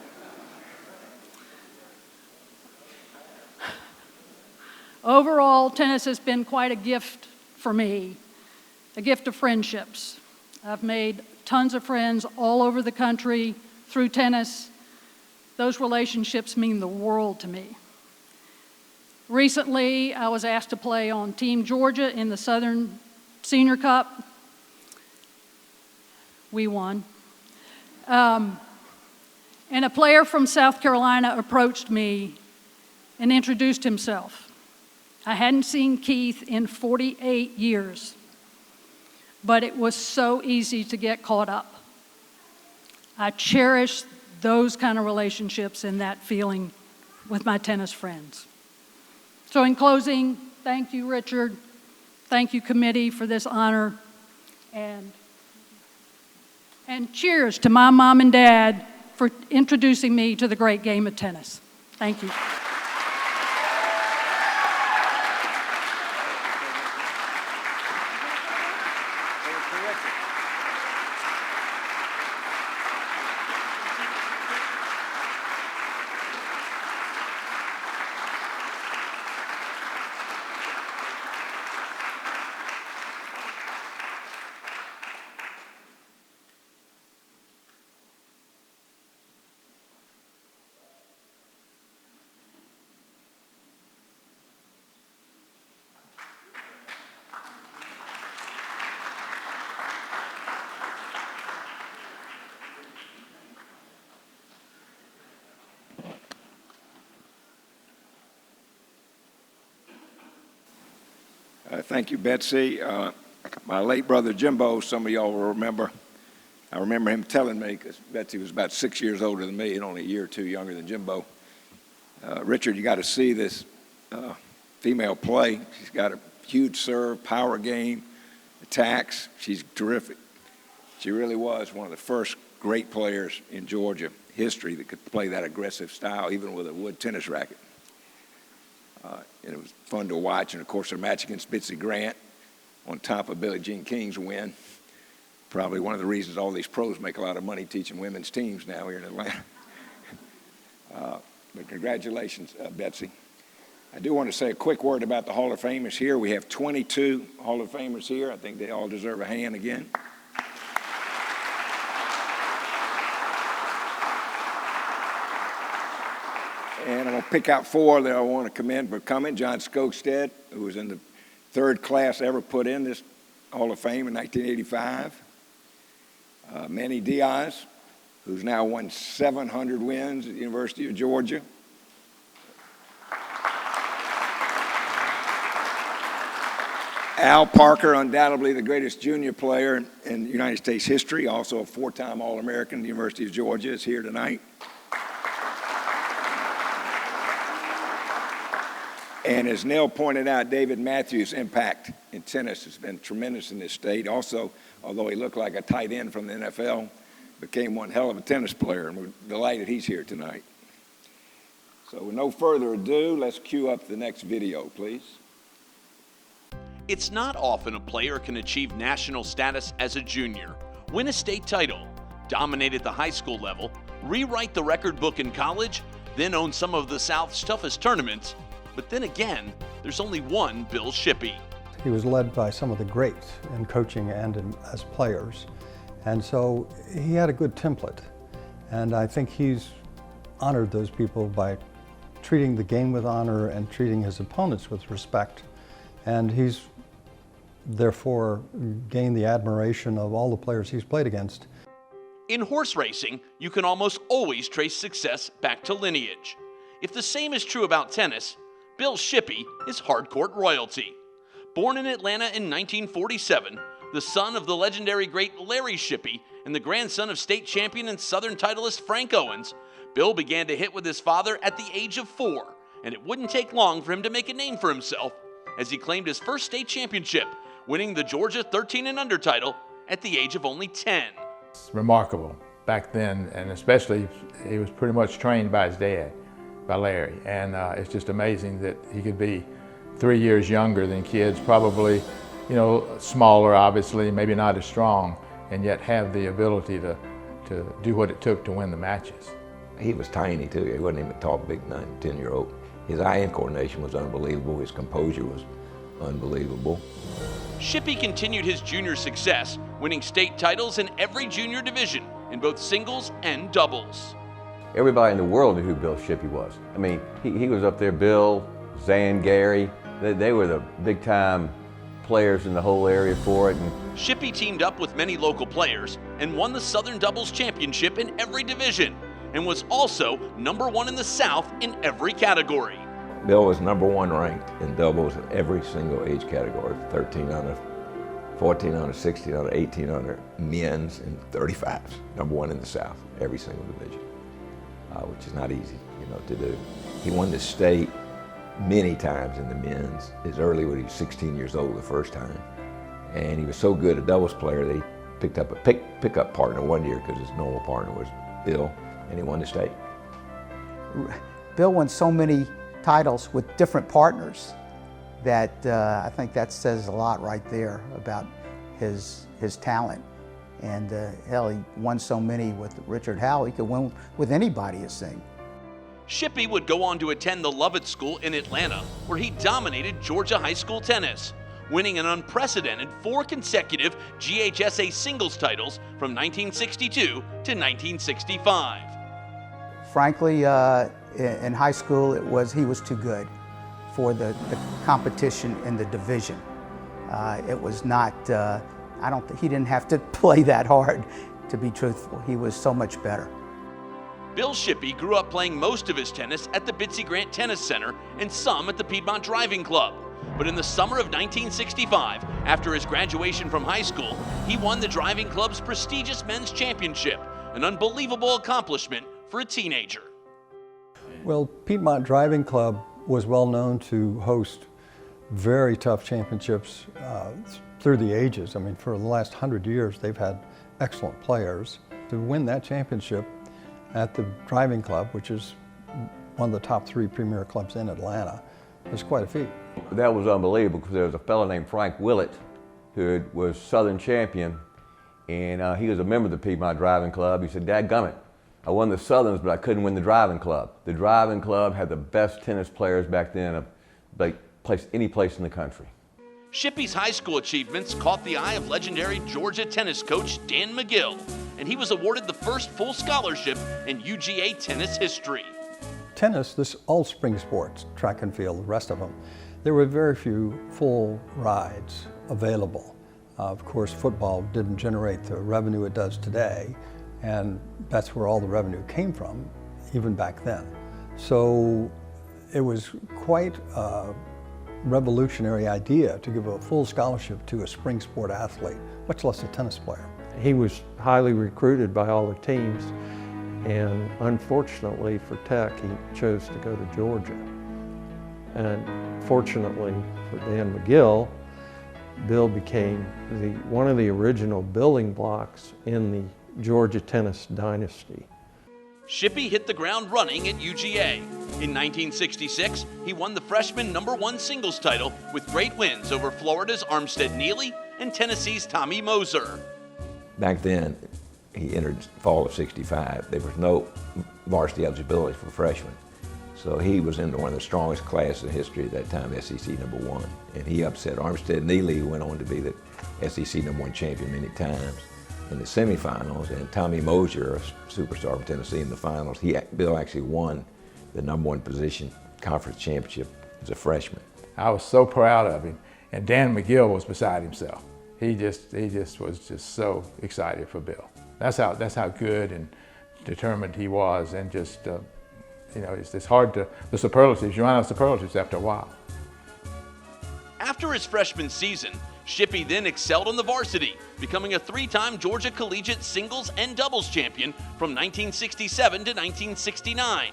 Overall, tennis has been quite a gift for me, a gift of friendships. I've made tons of friends all over the country through tennis. Those relationships mean the world to me. Recently, I was asked to play on Team Georgia in the Southern Senior Cup. We won. And a player from South Carolina approached me and introduced himself. I hadn't seen Keith in 48 years, but it was so easy to get caught up. I cherish those kind of relationships and that feeling with my tennis friends. So in closing, thank you, Richard. Thank you, committee, for this honor. And cheers to my mom and dad for introducing me to the great game of tennis. Thank you. Thank you, Betsy. My late brother Jimbo, some of y'all will remember. I remember him telling me, because Betsy was about 6 years older than me and only a year or two younger than Jimbo. Richard, you got to see this female play. She's got a huge serve, power game, attacks. She's terrific. She really was one of the first great players in Georgia history that could play that aggressive style, even with a wood tennis racket. And it was fun to watch. And, of course, her match against Bitsy Grant on top of Billie Jean King's win. Probably one of the reasons all these pros make a lot of money teaching women's teams now here in Atlanta. But congratulations, Betsy. I do want to say a quick word about the Hall of Famers here. We have 22 Hall of Famers here. I think they all deserve a hand again. And I'm going to pick out 4 that I want to commend for coming. John Skogstad, who was in the 3rd class ever put in this Hall of Fame in 1985. Manny Diaz, who's now won 700 wins at the University of Georgia. Al Parker, undoubtedly the greatest junior player in United States history, also a 4-time All-American at the University of Georgia, is here tonight. And as Nell pointed out, David Matthews' impact in tennis has been tremendous in this state. Also, although he looked like a tight end from the NFL, became one hell of a tennis player, and we're delighted he's here tonight. So with no further ado, let's cue up the next video, please. It's not often a player can achieve national status as a junior, win a state title, dominate at the high school level, rewrite the record book in college, then own some of the South's toughest tournaments. But then again, there's only one Bill Shippey. He was led by some of the greats in coaching and as players. And so he had a good template. And I think he's honored those people by treating the game with honor and treating his opponents with respect. And he's therefore gained the admiration of all the players he's played against. In horse racing, you can almost always trace success back to lineage. If the same is true about tennis, Bill Shippey is hardcourt royalty. Born in Atlanta in 1947, the son of the legendary great Larry Shippey and the grandson of state champion and Southern titleist Frank Owens, Bill began to hit with his father at the age of 4, and it wouldn't take long for him to make a name for himself as he claimed his first state championship, winning the Georgia 13 and under title at the age of only 10. It's remarkable back then, and especially he was pretty much trained by his dad, by Larry, and it's just amazing that he could be 3 years younger than kids, probably, you know, smaller, obviously, maybe not as strong, and yet have the ability to do what it took to win the matches. He was tiny too. He wasn't even a tall, big 9, 10-year-old. His eye-hand coordination was unbelievable. His composure was unbelievable. Shippey continued his junior success, winning state titles in every junior division in both singles and doubles. Everybody in the world knew who Bill Shippey was. I mean, he was up there, Bill, Zan, Gary. They were the big-time players in the whole area for it. And Shippey teamed up with many local players and won the Southern Doubles Championship in every division, and was also #1 in the South in every category. Bill was #1 ranked in doubles in every single age category, 13 under, 14 under, 16 under, 18 under, men's, and 35s. #1 in the South, every single division, which is not easy, to do. He won the state many times in the men's, as early when he was 16 years old the first time. And he was so good a doubles player that he picked up a pickup partner one year because his normal partner was Bill, and he won the state. Bill won so many titles with different partners that I think that says a lot right there about his talent. And hell, he won so many with Richard Howell, he could win with anybody, it seemed. Shippey would go on to attend the Lovett School in Atlanta, where he dominated Georgia high school tennis, winning an unprecedented 4 consecutive GHSA singles titles from 1962 to 1965. Frankly, in high school, he was too good for the competition in the division. It was not, he didn't have to play that hard, to be truthful. He was so much better. Bill Shippey grew up playing most of his tennis at the Bitsy Grant Tennis Center and some at the Piedmont Driving Club, But in the summer of 1965, after his graduation from high school, he won the driving club's prestigious men's championship, an unbelievable accomplishment for a teenager. Well, Piedmont Driving Club was well known to host very tough championships through the ages. I mean, for the last 100 years, they've had excellent players. To win that championship at the driving club, which is one of the top 3 premier clubs in Atlanta, was quite a feet. That was unbelievable because there was a fellow named Frank Willett who was Southern champion, and he was a member of the Piedmont Driving Club. He said, "Dadgummit, I won the Southerns, but I couldn't win the driving club." The driving club had the best tennis players back then of any place in the country. Shippey's high school achievements caught the eye of legendary Georgia tennis coach Dan McGill, and he was awarded the first full scholarship in UGA tennis history. Tennis, this all spring sports, track and field, the rest of them, there were very few full rides available. Of course, football didn't generate the revenue it does today, and that's where all the revenue came from, even back then. So it was quite a revolutionary idea to give a full scholarship to a spring sport athlete, much less a tennis player. He was highly recruited by all the teams, and unfortunately for Tech, he chose to go to Georgia. And fortunately for Dan McGill, Bill became one of the original building blocks in the Georgia tennis dynasty. Shippey hit the ground running at UGA. In 1966, he won the freshman #1 singles title with great wins over Florida's Armstead Neely and Tennessee's Tommy Moser. Back then, he entered fall of '65. There was no varsity eligibility for freshmen. So he was in one of the strongest classes in history at that time, SEC #1. And he upset Armstead Neely, who went on to be the SEC #1 champion many times, in the semifinals, and Tommy Moser, a superstar from Tennessee, in the finals. Bill actually won the #1 position conference championship as a freshman. I was so proud of him, and Dan McGill was beside himself. He just was just so excited for Bill. That's how good and determined he was, and just you know, it's hard to, the superlatives, you run out of superlatives after a while. After his freshman season, Shippey then excelled on the varsity, becoming a 3-time Georgia Collegiate singles and doubles champion from 1967 to 1969.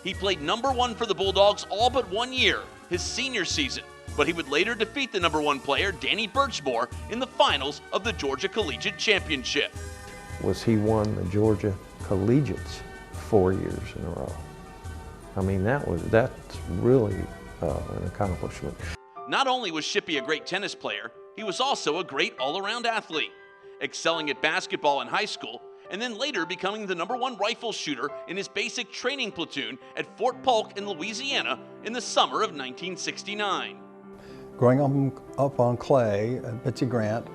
He played #1 for the Bulldogs all but 1 year, his senior season, but he would later defeat the #1 player, Danny Birchmore, in the finals of the Georgia Collegiate Championship. He won the Georgia Collegiates 4 years in a row. I mean, that's really an accomplishment. Not only was Shippey a great tennis player, he was also a great all-around athlete, excelling at basketball in high school, and then later becoming the #1 rifle shooter in his basic training platoon at Fort Polk in Louisiana in the summer of 1969. Growing up on clay at Betsy Grant,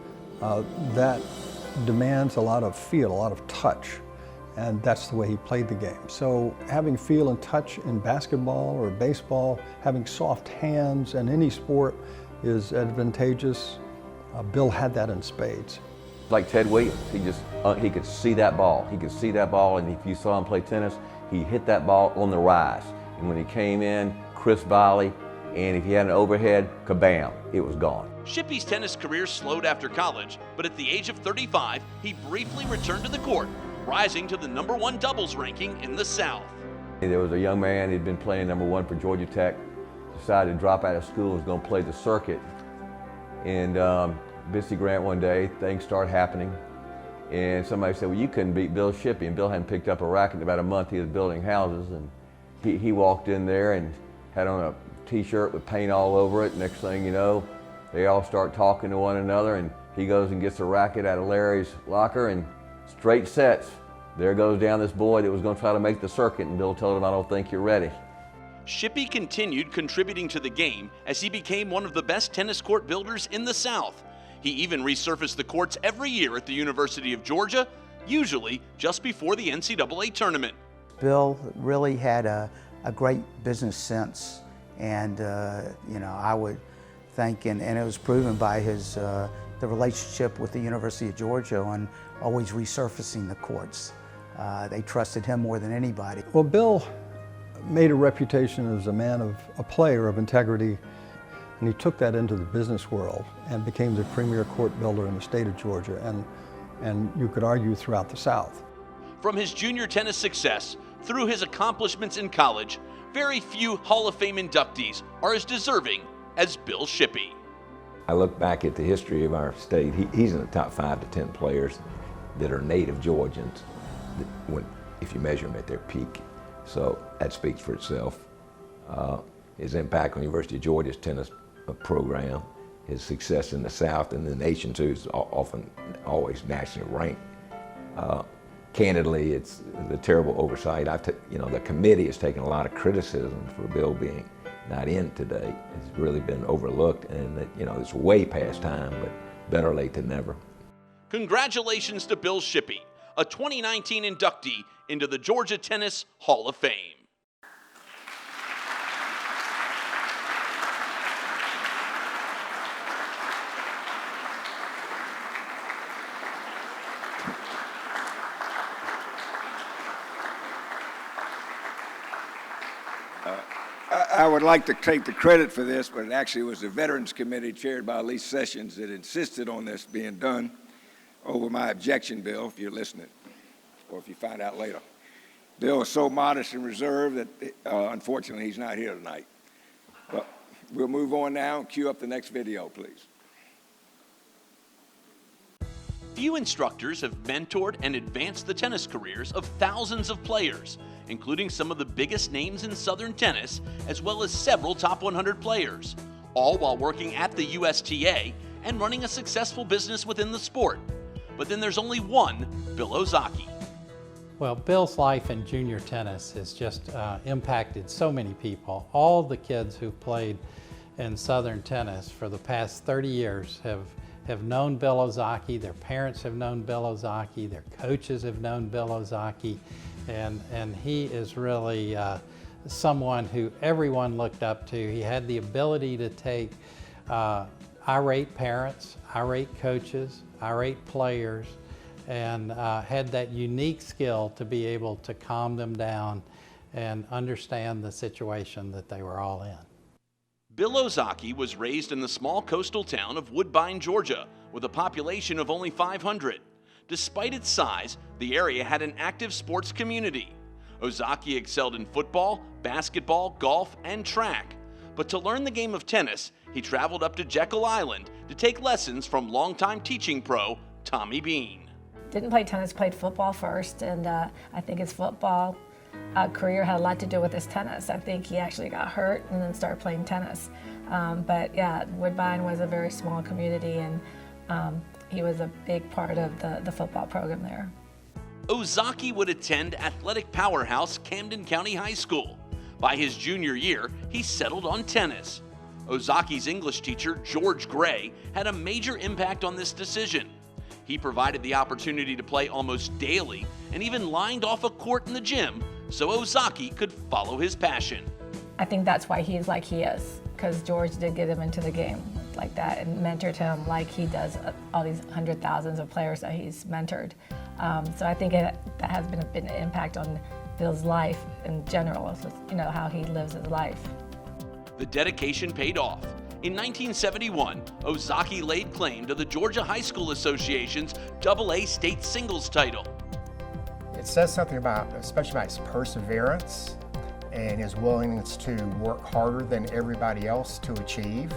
that demands a lot of feel, a lot of touch, and that's the way he played the game. So having feel and touch in basketball or baseball, having soft hands in any sport is advantageous. Bill had that in spades. Like Ted Williams, he could see that ball. He could see that ball, and if you saw him play tennis, he hit that ball on the rise. And when he came in, crisp volley, and if he had an overhead, kabam, it was gone. Shippey's tennis career slowed after college, but at the age of 35, he briefly returned to the court, rising to the #1 doubles ranking in the South. There was a young man, he'd been playing #1 for Georgia Tech, decided to drop out of school and was going to play the circuit. And Betsy Grant one day, things started happening, and somebody said, well, you couldn't beat Bill Shippey, and Bill hadn't picked up a racket in about a month. He was building houses, and he walked in there and had on a t-shirt with paint all over it. Next thing you know, they all start talking to one another, and he goes and gets a racket out of Larry's locker, and straight sets. There goes down this boy that was going to try to make the circuit, and Bill told him, I don't think you're ready. Shippey continued contributing to the game as he became one of the best tennis court builders in the South. He even resurfaced the courts every year at the University of Georgia, usually just before the NCAA tournament. Bill really had a great business sense, and you know, I would think, and it was proven by his the relationship with the University of Georgia on always resurfacing the courts. They trusted him more than anybody. Well, Bill made a reputation as a player of integrity. And he took that into the business world and became the premier court builder in the state of Georgia, and you could argue throughout the South. From his junior tennis success through his accomplishments in college, very few Hall of Fame inductees are as deserving as Bill Shippey. I look back at the history of our state. He's in the top 5 to 10 players that are native Georgians, if you measure them at their peak. So that speaks for itself. His impact on the University of Georgia's tennis program, his success in the South and the nation too, is often always nationally ranked. Candidly, it's the terrible oversight. The committee has taken a lot of criticism for Bill being not in today. It's really been overlooked, and it's way past time, but better late than never. Congratulations to Bill Shippey, a 2019 inductee into the Georgia Tennis Hall of Fame. I would like to take the credit for this, but it actually was the Veterans Committee chaired by Lee Sessions that insisted on this being done over my objection, Bill, if you're listening, or if you find out later. Bill is so modest and reserved that, unfortunately, he's not here tonight. But we'll move on now and cue up the next video, please. Few instructors have mentored and advanced the tennis careers of thousands of players, including some of the biggest names in Southern tennis, as well as several top 100 players, all while working at the USTA and running a successful business within the sport. But then there's only one, Bill Ozaki. Well, Bill's life in junior tennis has just impacted so many people. All the kids who've played in Southern tennis for the past 30 years have known Bill Ozaki, their parents have known Bill Ozaki, their coaches have known Bill Ozaki, and he is really someone who everyone looked up to. He had the ability to take irate parents, irate coaches, irate players, and had that unique skill to be able to calm them down and understand the situation that they were all in. Bill Ozaki was raised in the small coastal town of Woodbine, Georgia, with a population of only 500. Despite its size, the area had an active sports community. Ozaki excelled in football, basketball, golf, and track. But to learn the game of tennis, he traveled up to Jekyll Island to take lessons from longtime teaching pro Tommy Bean. Didn't play tennis, played football first, and I think his football career had a lot to do with his tennis. I think he actually got hurt and then started playing tennis. But yeah, Woodbine was a very small community, and he was a big part of the football program there. Ozaki would attend athletic powerhouse Camden County High School. By his junior year, he settled on tennis. Ozaki's English teacher, George Gray, had a major impact on this decision. He provided the opportunity to play almost daily and even lined off a court in the gym so Ozaki could follow his passion. I think that's why he's like he is, because George did get him into the game like that and mentored him like he does all these hundred thousands of players that he's mentored. So I think that has been an impact on Bill's life in general, how he lives his life. The dedication paid off. In 1971, Ozaki laid claim to the Georgia High School Association's AA state singles title. It says something about, especially about his perseverance and his willingness to work harder than everybody else to achieve.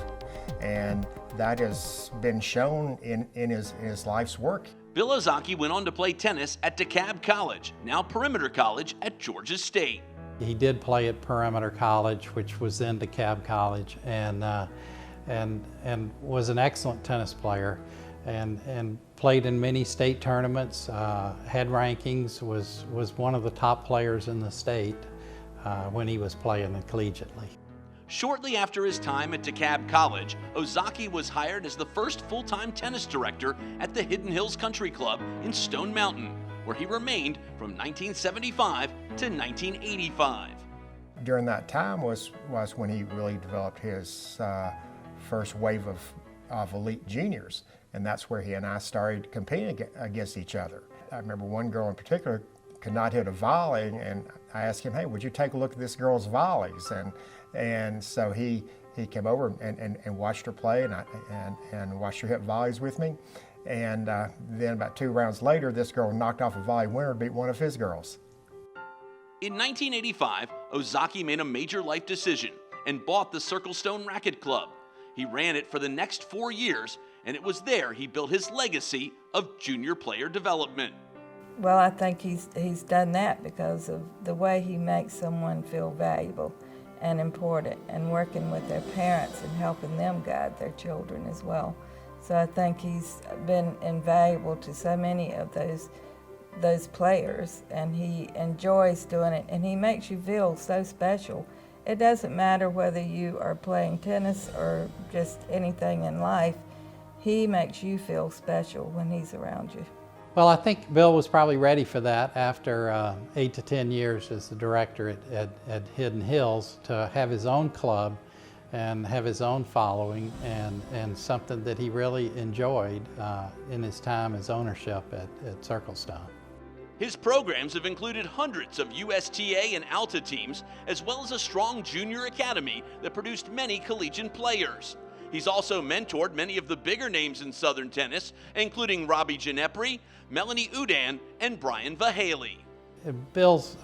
And that has been shown in his life's work. Bill Ozaki went on to play tennis at DeKalb College, now Perimeter College at Georgia State. He did play at Perimeter College, which was then DeKalb College, and was an excellent tennis player, and played in many state tournaments, had rankings, was one of the top players in the state when he was playing collegiately. Shortly after his time at DeKalb College, Ozaki was hired as the first full-time tennis director at the Hidden Hills Country Club in Stone Mountain, where he remained from 1975 to 1985. During that time was when he really developed his first wave of elite juniors, and that's where he and I started competing against each other. I remember one girl in particular could not hit a volley, and I asked him, hey, would you take a look at this girl's volleys? And so he he came over and watched her play and watched her hit volleys with me. And then about 2 rounds later, this girl knocked off a volley winner to beat one of his girls. In 1985, Ozaki made a major life decision and bought the Circle Stone Racket Club. He ran it for the next 4 years, and it was there he built his legacy of junior player development. Well, I think he's done that because of the way he makes someone feel valuable and important, and working with their parents and helping them guide their children as well. So I think he's been invaluable to so many of those players, and he enjoys doing it, and he makes you feel so special. It doesn't matter whether you are playing tennis or just anything in life, he makes you feel special when he's around you. Well, I think Bill was probably ready for that after 8 to 10 years as the director at Hidden Hills, to have his own club and have his own following, and something that he really enjoyed in his time as ownership at Circle Stone. His programs have included hundreds of USTA and ALTA teams, as well as a strong junior academy that produced many collegiate players. He's also mentored many of the bigger names in Southern tennis, including Robbie Ginepri, Melanie Udan, and Brian Vahaley. Bill's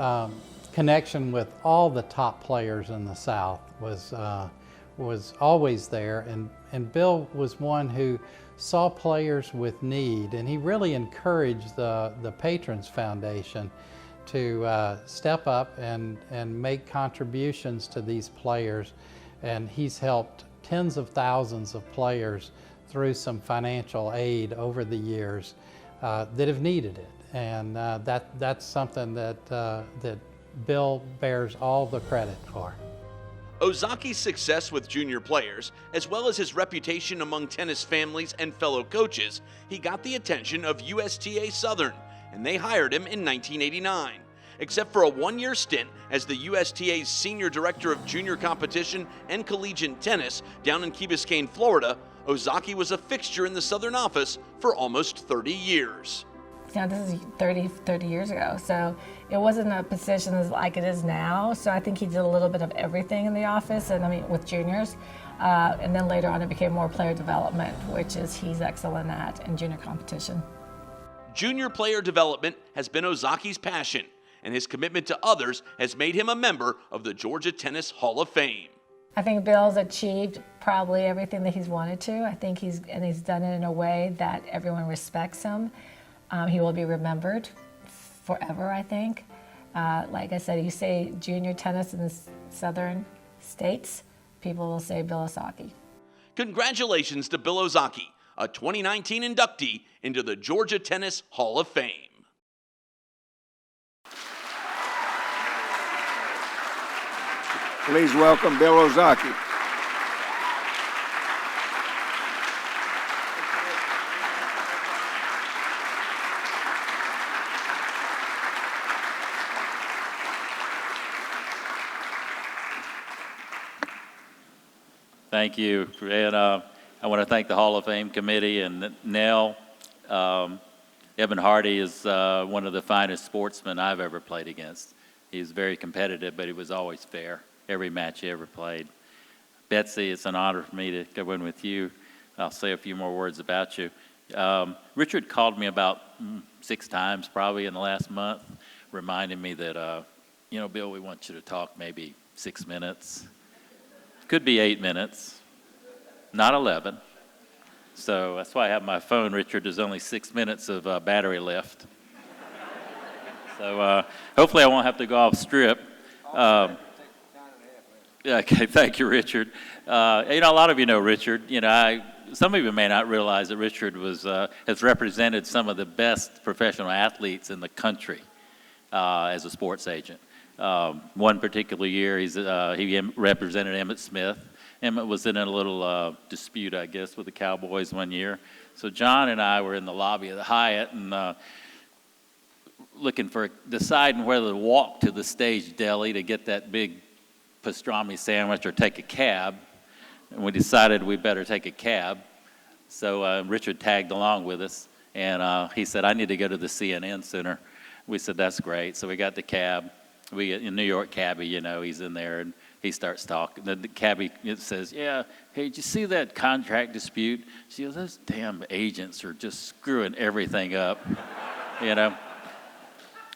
connection with all the top players in the South was always there, and Bill was one who saw players with need, and he really encouraged the Patrons Foundation to step up and make contributions to these players, and he's helped tens of thousands of players through some financial aid over the years that have needed it, and that's something that Bill bears all the credit for. Ozaki's success with junior players, as well as his reputation among tennis families and fellow coaches, he got the attention of USTA Southern, and they hired him in 1989. Except for a 1-year stint as the USTA's Senior Director of Junior Competition and Collegiate Tennis down in Key Biscayne, Florida, Ozaki was a fixture in the Southern office for almost 30 years. Now, this is 30 years ago, so it wasn't a position like it is now. So I think he did a little bit of everything in the office, and I mean with juniors. And then later on it became more player development, which he's excellent at in junior competition. Junior player development has been Ozaki's passion, and his commitment to others has made him a member of the Georgia Tennis Hall of Fame. I think Bill's achieved probably everything that he's wanted to. I think he's done it in a way that everyone respects him. He will be remembered forever, I think. Like I said, you say junior tennis in the southern states, people will say Bill Ozaki. Congratulations to Bill Ozaki, a 2019 inductee into the Georgia Tennis Hall of Fame. Please welcome Bill Ozaki. Thank you. And I want to thank the Hall of Fame committee and Nell. Evan Hardy is one of the finest sportsmen I've ever played against. He's very competitive, but he was always fair every match he ever played. Betsy, it's an honor for me to go in with you. I'll say a few more words about you. Richard called me about 6 times probably in the last month, reminding me that, Bill, we want you to talk maybe 6 minutes. Could be 8 minutes, not 11. So that's why I have my phone, Richard. There's only 6 minutes of battery left. So hopefully I won't have to go off strip. Okay, thank you, Richard. A lot of you know Richard. Some of you may not realize that Richard has represented some of the best professional athletes in the country as a sports agent. One particular year, he represented Emmitt Smith. Emmitt was in a little dispute, I guess, with the Cowboys one year. So John and I were in the lobby of the Hyatt and deciding whether to walk to the stage deli to get that big pastrami sandwich or take a cab. And we decided we better take a cab. So Richard tagged along with us, and he said, I need to go to the CNN Center. We said, that's great. So we got the cab. We get a New York cabbie, he's in there, and he starts talking. The cabbie says, yeah, hey, did you see that contract dispute? She goes, those damn agents are just screwing everything up, you know.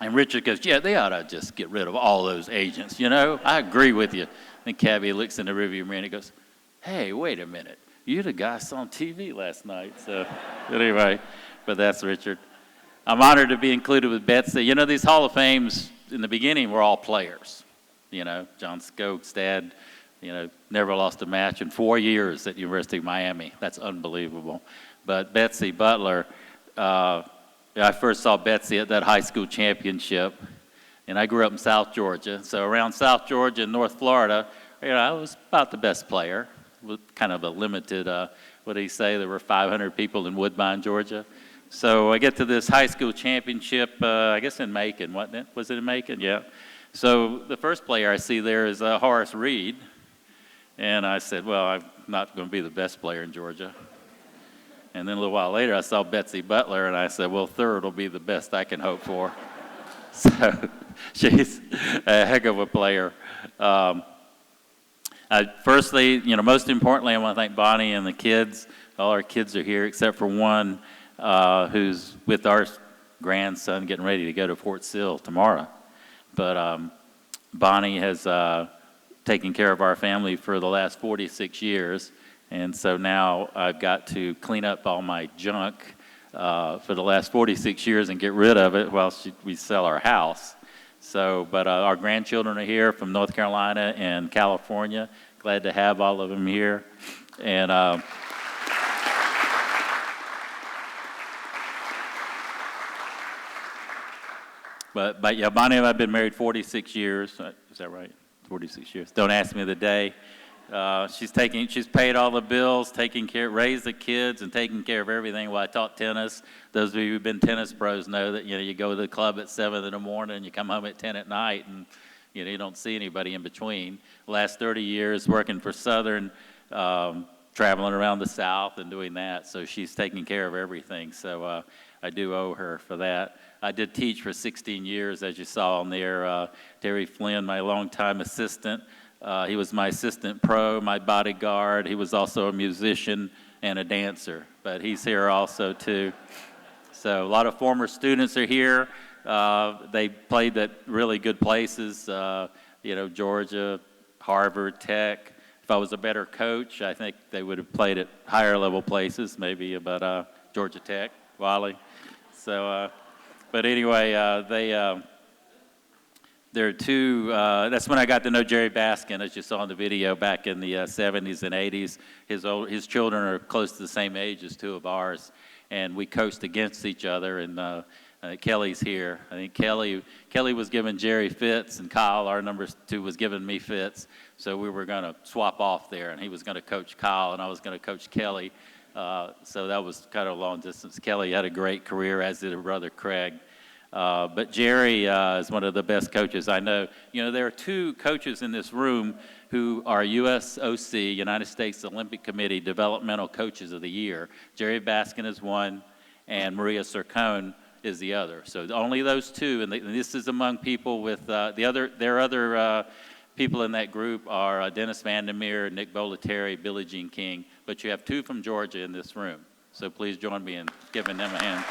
And Richard goes, yeah, they ought to just get rid of all those agents, you know. I agree with you. And cabbie looks in the rearview mirror and he goes, hey, wait a minute. You're the guy I saw on TV last night. So anyway, but that's Richard. I'm honored to be included with Betsy. You know, these Hall of Fames in the beginning were all players. You know, John Skoke's dad, you know, never lost a match in 4 years at University of Miami. That's unbelievable. But Betsy Butler, I first saw Betsy at that high school championship, and I grew up in South Georgia. So around South Georgia and North Florida, you know, I was about the best player, with kind of a limited, what did he say, there were 500 people in Woodbine, Georgia. So I get to this high school championship, I guess in Macon, wasn't it? Was it in Macon? Yeah. So the first player I see there is Horace Reed. And I said, well, I'm not going to be the best player in Georgia. And then a little while later, I saw Betsy Butler, and I said, well, third will be the best I can hope for. So she's a heck of a player. Firstly, you know, most importantly, I want to thank Bonnie and the kids. All our kids are here except for one who's with our grandson getting ready to go to Fort Sill tomorrow. But Bonnie has taken care of our family for the last 46 years. And so now I've got to clean up all my junk for the last 46 years and get rid of it while we sell our house. So, but our grandchildren are here from North Carolina and California. Glad to have all of them here. And but yeah, Bonnie and I have been married 46 years. Is that right? 46 years. Don't ask me the day. She's paid all the bills, raised the kids, and taking care of everything while I taught tennis. Those of you who've been tennis pros know that, you know, you go to the club at 7 in the morning and you come home at 10 at night, and you know, you don't see anybody in between. The last 30 years working for Southern, traveling around the South and doing that. So she's taking care of everything. So I do owe her for that. I did teach for 16 years, as you saw on there. Terry Flynn, my longtime assistant. He was my assistant pro, my bodyguard. He was also a musician and a dancer, but he's here also too. So a lot of former students are here. They played at really good places, you know, Georgia, Harvard, Tech. If I was a better coach, I think they would have played at higher level places, maybe about Georgia Tech, Wally. So, but anyway, there are two, that's when I got to know Jerry Baskin, as you saw in the video, back in the 70s and 80s. His children are close to the same age as two of ours, and we coached against each other, and Kelly's here. I think Kelly was giving Jerry fits, and Kyle, our number 2, was giving me fits, so we were going to swap off there, and he was going to coach Kyle, and I was going to coach Kelly. So that was kind of a long distance. Kelly had a great career, as did her brother Craig. But Jerry is one of the best coaches I know. You know, there are 2 coaches in this room who are USOC, United States Olympic Committee, Developmental Coaches of the Year. Jerry Baskin is one, and Maria Sircone is the other. So only those 2, and this is among people with there are other people in that group are Dennis Vandermeer, Nick Bollettieri, Billie Jean King, but you have 2 from Georgia in this room. So please join me in giving them a hand.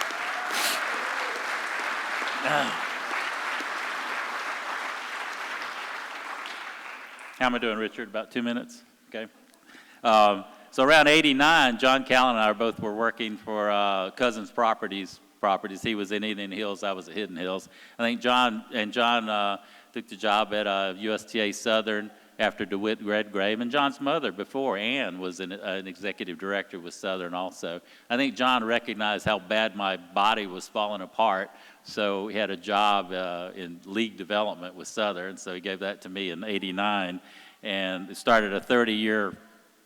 How am I doing, Richard? About 2 minutes? Okay. So around 89, John Callan and I were working for Cousins Properties. He was in Indian Hills, I was at Hidden Hills. I think John took the job at USTA Southern after DeWitt Redgrave, and John's mother before, Ann, was an executive director with Southern also. I think John recognized how bad my body was falling apart, so he had a job in league development with Southern, so he gave that to me in '89, and it started a 30-year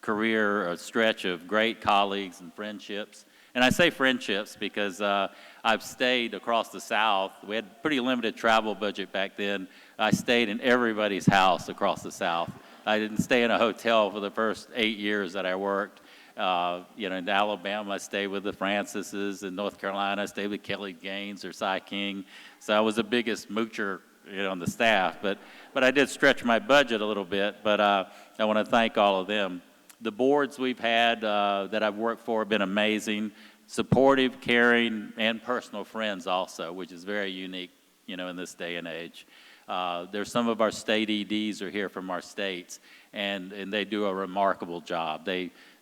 career, a stretch of great colleagues and friendships. And I say friendships because I've stayed across the South. We had a pretty limited travel budget back then. I stayed in everybody's house across the South. I didn't stay in a hotel for the first 8 years that I worked. You know, in Alabama, I stayed with the Francises. In North Carolina, I stayed with Kelly Gaines or Cy King. So I was the biggest moocher on the staff, but I did stretch my budget a little bit, but I want to thank all of them. The boards we've had that I've worked for have been amazing, supportive, caring, and personal friends also, which is very unique, in this day and age. There's some of our state EDs are here from our states, and they do a remarkable job.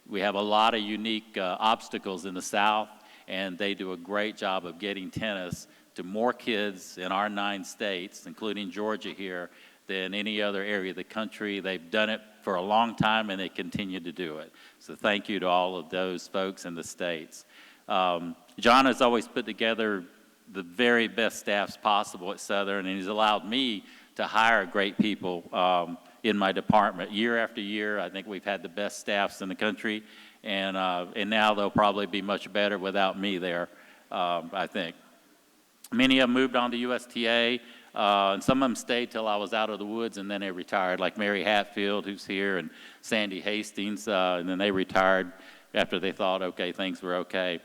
We have a lot of unique obstacles in the South, and they do a great job of getting tennis to more kids in our 9 states, including Georgia here, than any other area of the country. They've done it for a long time, and they continue to do it. So thank you to all of those folks in the states. John has always put together the very best staffs possible at Southern, and he's allowed me to hire great people in my department. Year after year, I think we've had the best staffs in the country, and now they'll probably be much better without me there, I think. Many of them moved on to USTA, and some of them stayed till I was out of the woods, and then they retired, like Mary Hatfield, who's here, and Sandy Hastings, and then they retired after they thought, okay, things were okay.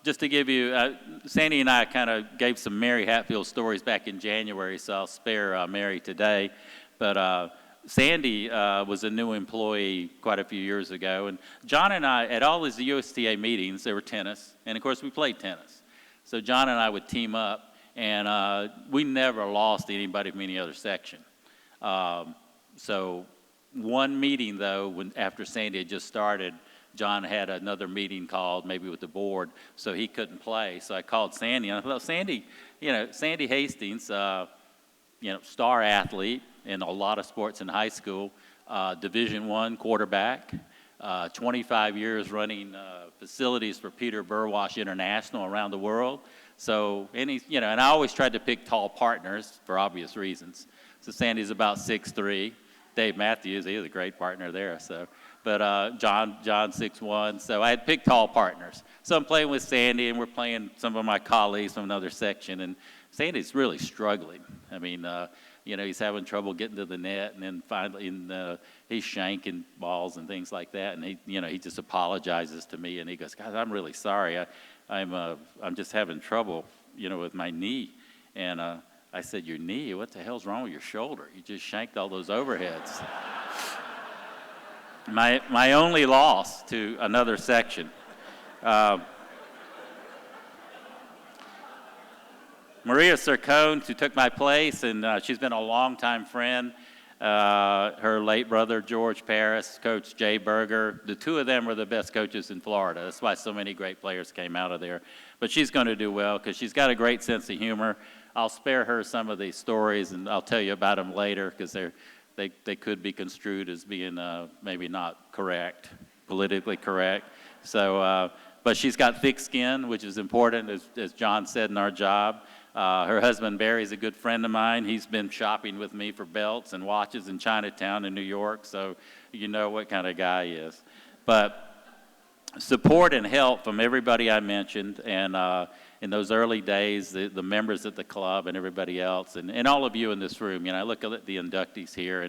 Just to give you, Sandy and I kind of gave some Mary Hatfield stories back in January, so I'll spare Mary today. But Sandy was a new employee quite a few years ago, and John and I, at all these USTA meetings, there were tennis, and of course we played tennis. So John and I would team up, and we never lost anybody from any other section. So one meeting, though, after Sandy had just started, John had another meeting called, maybe with the board, so he couldn't play. So I called Sandy, and I thought, Sandy, Sandy Hastings, star athlete in a lot of sports in high school, Division I quarterback, 25 years running facilities for Peter Burwash International around the world. So, and I always tried to pick tall partners for obvious reasons. So Sandy's about 6'3". Dave Matthews, he was a great partner there. So, but John 6'1". So I had picked tall partners. So I'm playing with Sandy, and we're playing some of my colleagues from another section, and Sandy's really struggling. I mean, he's having trouble getting to the net, and then finally he's shanking balls and things like that, and he just apologizes to me, and he goes, "God, I'm really sorry. I'm just having trouble, with my knee." And I said, "Your knee? What the hell's wrong with your shoulder? You just shanked all those overheads." My only loss to another section. Maria Cercone, who took my place, and she's been a longtime friend. Her late brother, George Paris, Coach Jay Berger. The two of them were the best coaches in Florida. That's why so many great players came out of there. But she's going to do well because she's got a great sense of humor. I'll spare her some of these stories, and I'll tell you about them later because they could be construed as being maybe not correct, politically correct. So, but she's got thick skin, which is important, as John said, in our job. Her husband, Barry's a good friend of mine. He's been shopping with me for belts and watches in Chinatown in New York, so you know what kind of guy he is. But support and help from everybody I mentioned, and in those early days, the members at the club and everybody else, and all of you in this room. I look at the inductees here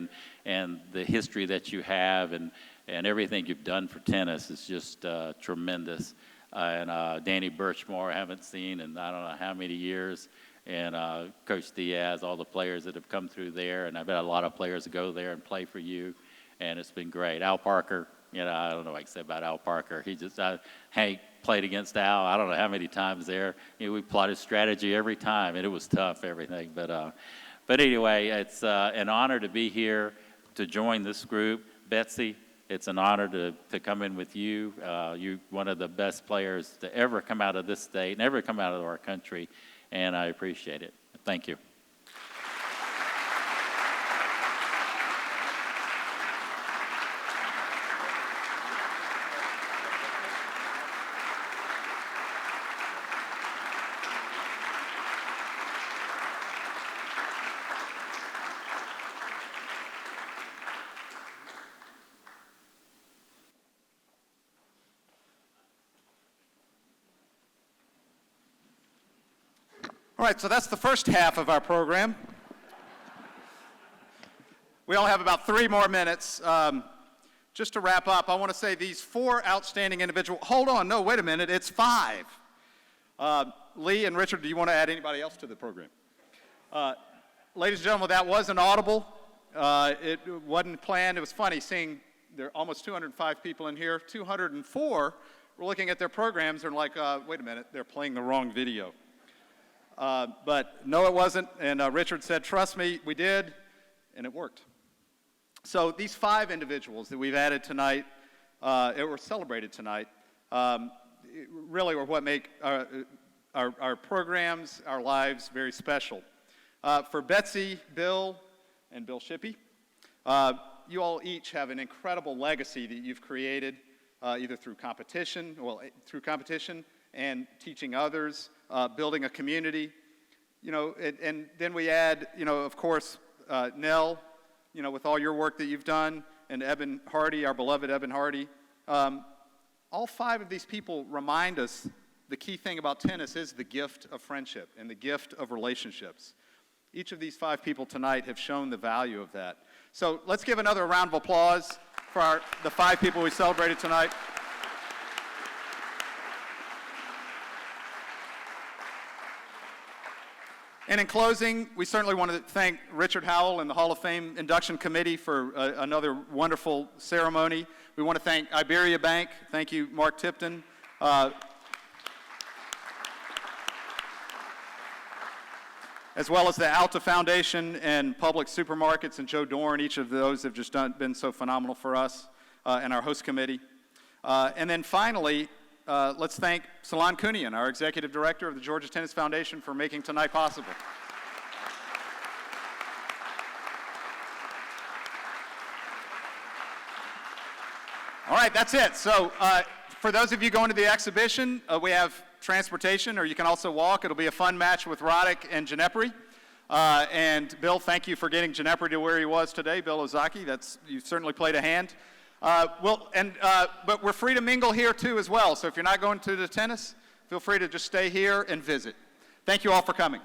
and the history that you have and everything you've done for tennis is just tremendous. And Danny Birchmore I haven't seen in I don't know how many years, and Coach Diaz, all the players that have come through there, and I've had a lot of players go there and play for you, and it's been great. Al Parker, I don't know what I can say about Al Parker. Hank played against Al, I don't know how many times there. We plotted strategy every time, and it was tough, everything. But anyway, it's an honor to be here to join this group. Betsy, it's an honor to come in with you. You're one of the best players to ever come out of this state and ever come out of our country, and I appreciate it. Thank you. All right, so that's the first half of our program. We only have about 3 more minutes. Just to wrap up, I want to say these 4 outstanding individuals. Hold on, no, wait a minute, it's 5. Lee and Richard, do you want to add anybody else to the program? Ladies and gentlemen, that wasn't audible. It wasn't planned. It was funny seeing there are almost 205 people in here. 204 were looking at their programs and like, wait a minute, they're playing the wrong video. But no, it wasn't. And Richard said, trust me, we did, and it worked. So these 5 individuals that we've added tonight, or celebrated tonight, really are what make our programs, our lives very special. For Betsy, Bill, and Bill Shippey, you all each have an incredible legacy that you've created, either through competition and teaching others, building a community, and then we add, of course, Nell, with all your work that you've done, and Eben Hardy, our beloved Eben Hardy. All 5 of these people remind us the key thing about tennis is the gift of friendship and the gift of relationships. Each of these 5 people tonight have shown the value of that. So let's give another round of applause for the 5 people we celebrated tonight. And in closing, we certainly want to thank Richard Howell and the Hall of Fame Induction Committee for another wonderful ceremony. We want to thank Iberia Bank. Thank you, Mark Tipton. As well as the Alta Foundation and Public Supermarkets and Joe Dorn. Each of those have just been so phenomenal for us and our host committee. And then finally, let's thank Salon Kunian, our Executive Director of the Georgia Tennis Foundation, for making tonight possible. All right, that's it. So for those of you going to the exhibition, we have transportation, or you can also walk. It'll be a fun match with Roddick and Ginepri. And Bill, thank you for getting Ginepri to where he was today. Bill Ozaki, you certainly played a hand. But we're free to mingle here too as well. So if you're not going to the tennis, feel free to just stay here and visit. Thank you all for coming.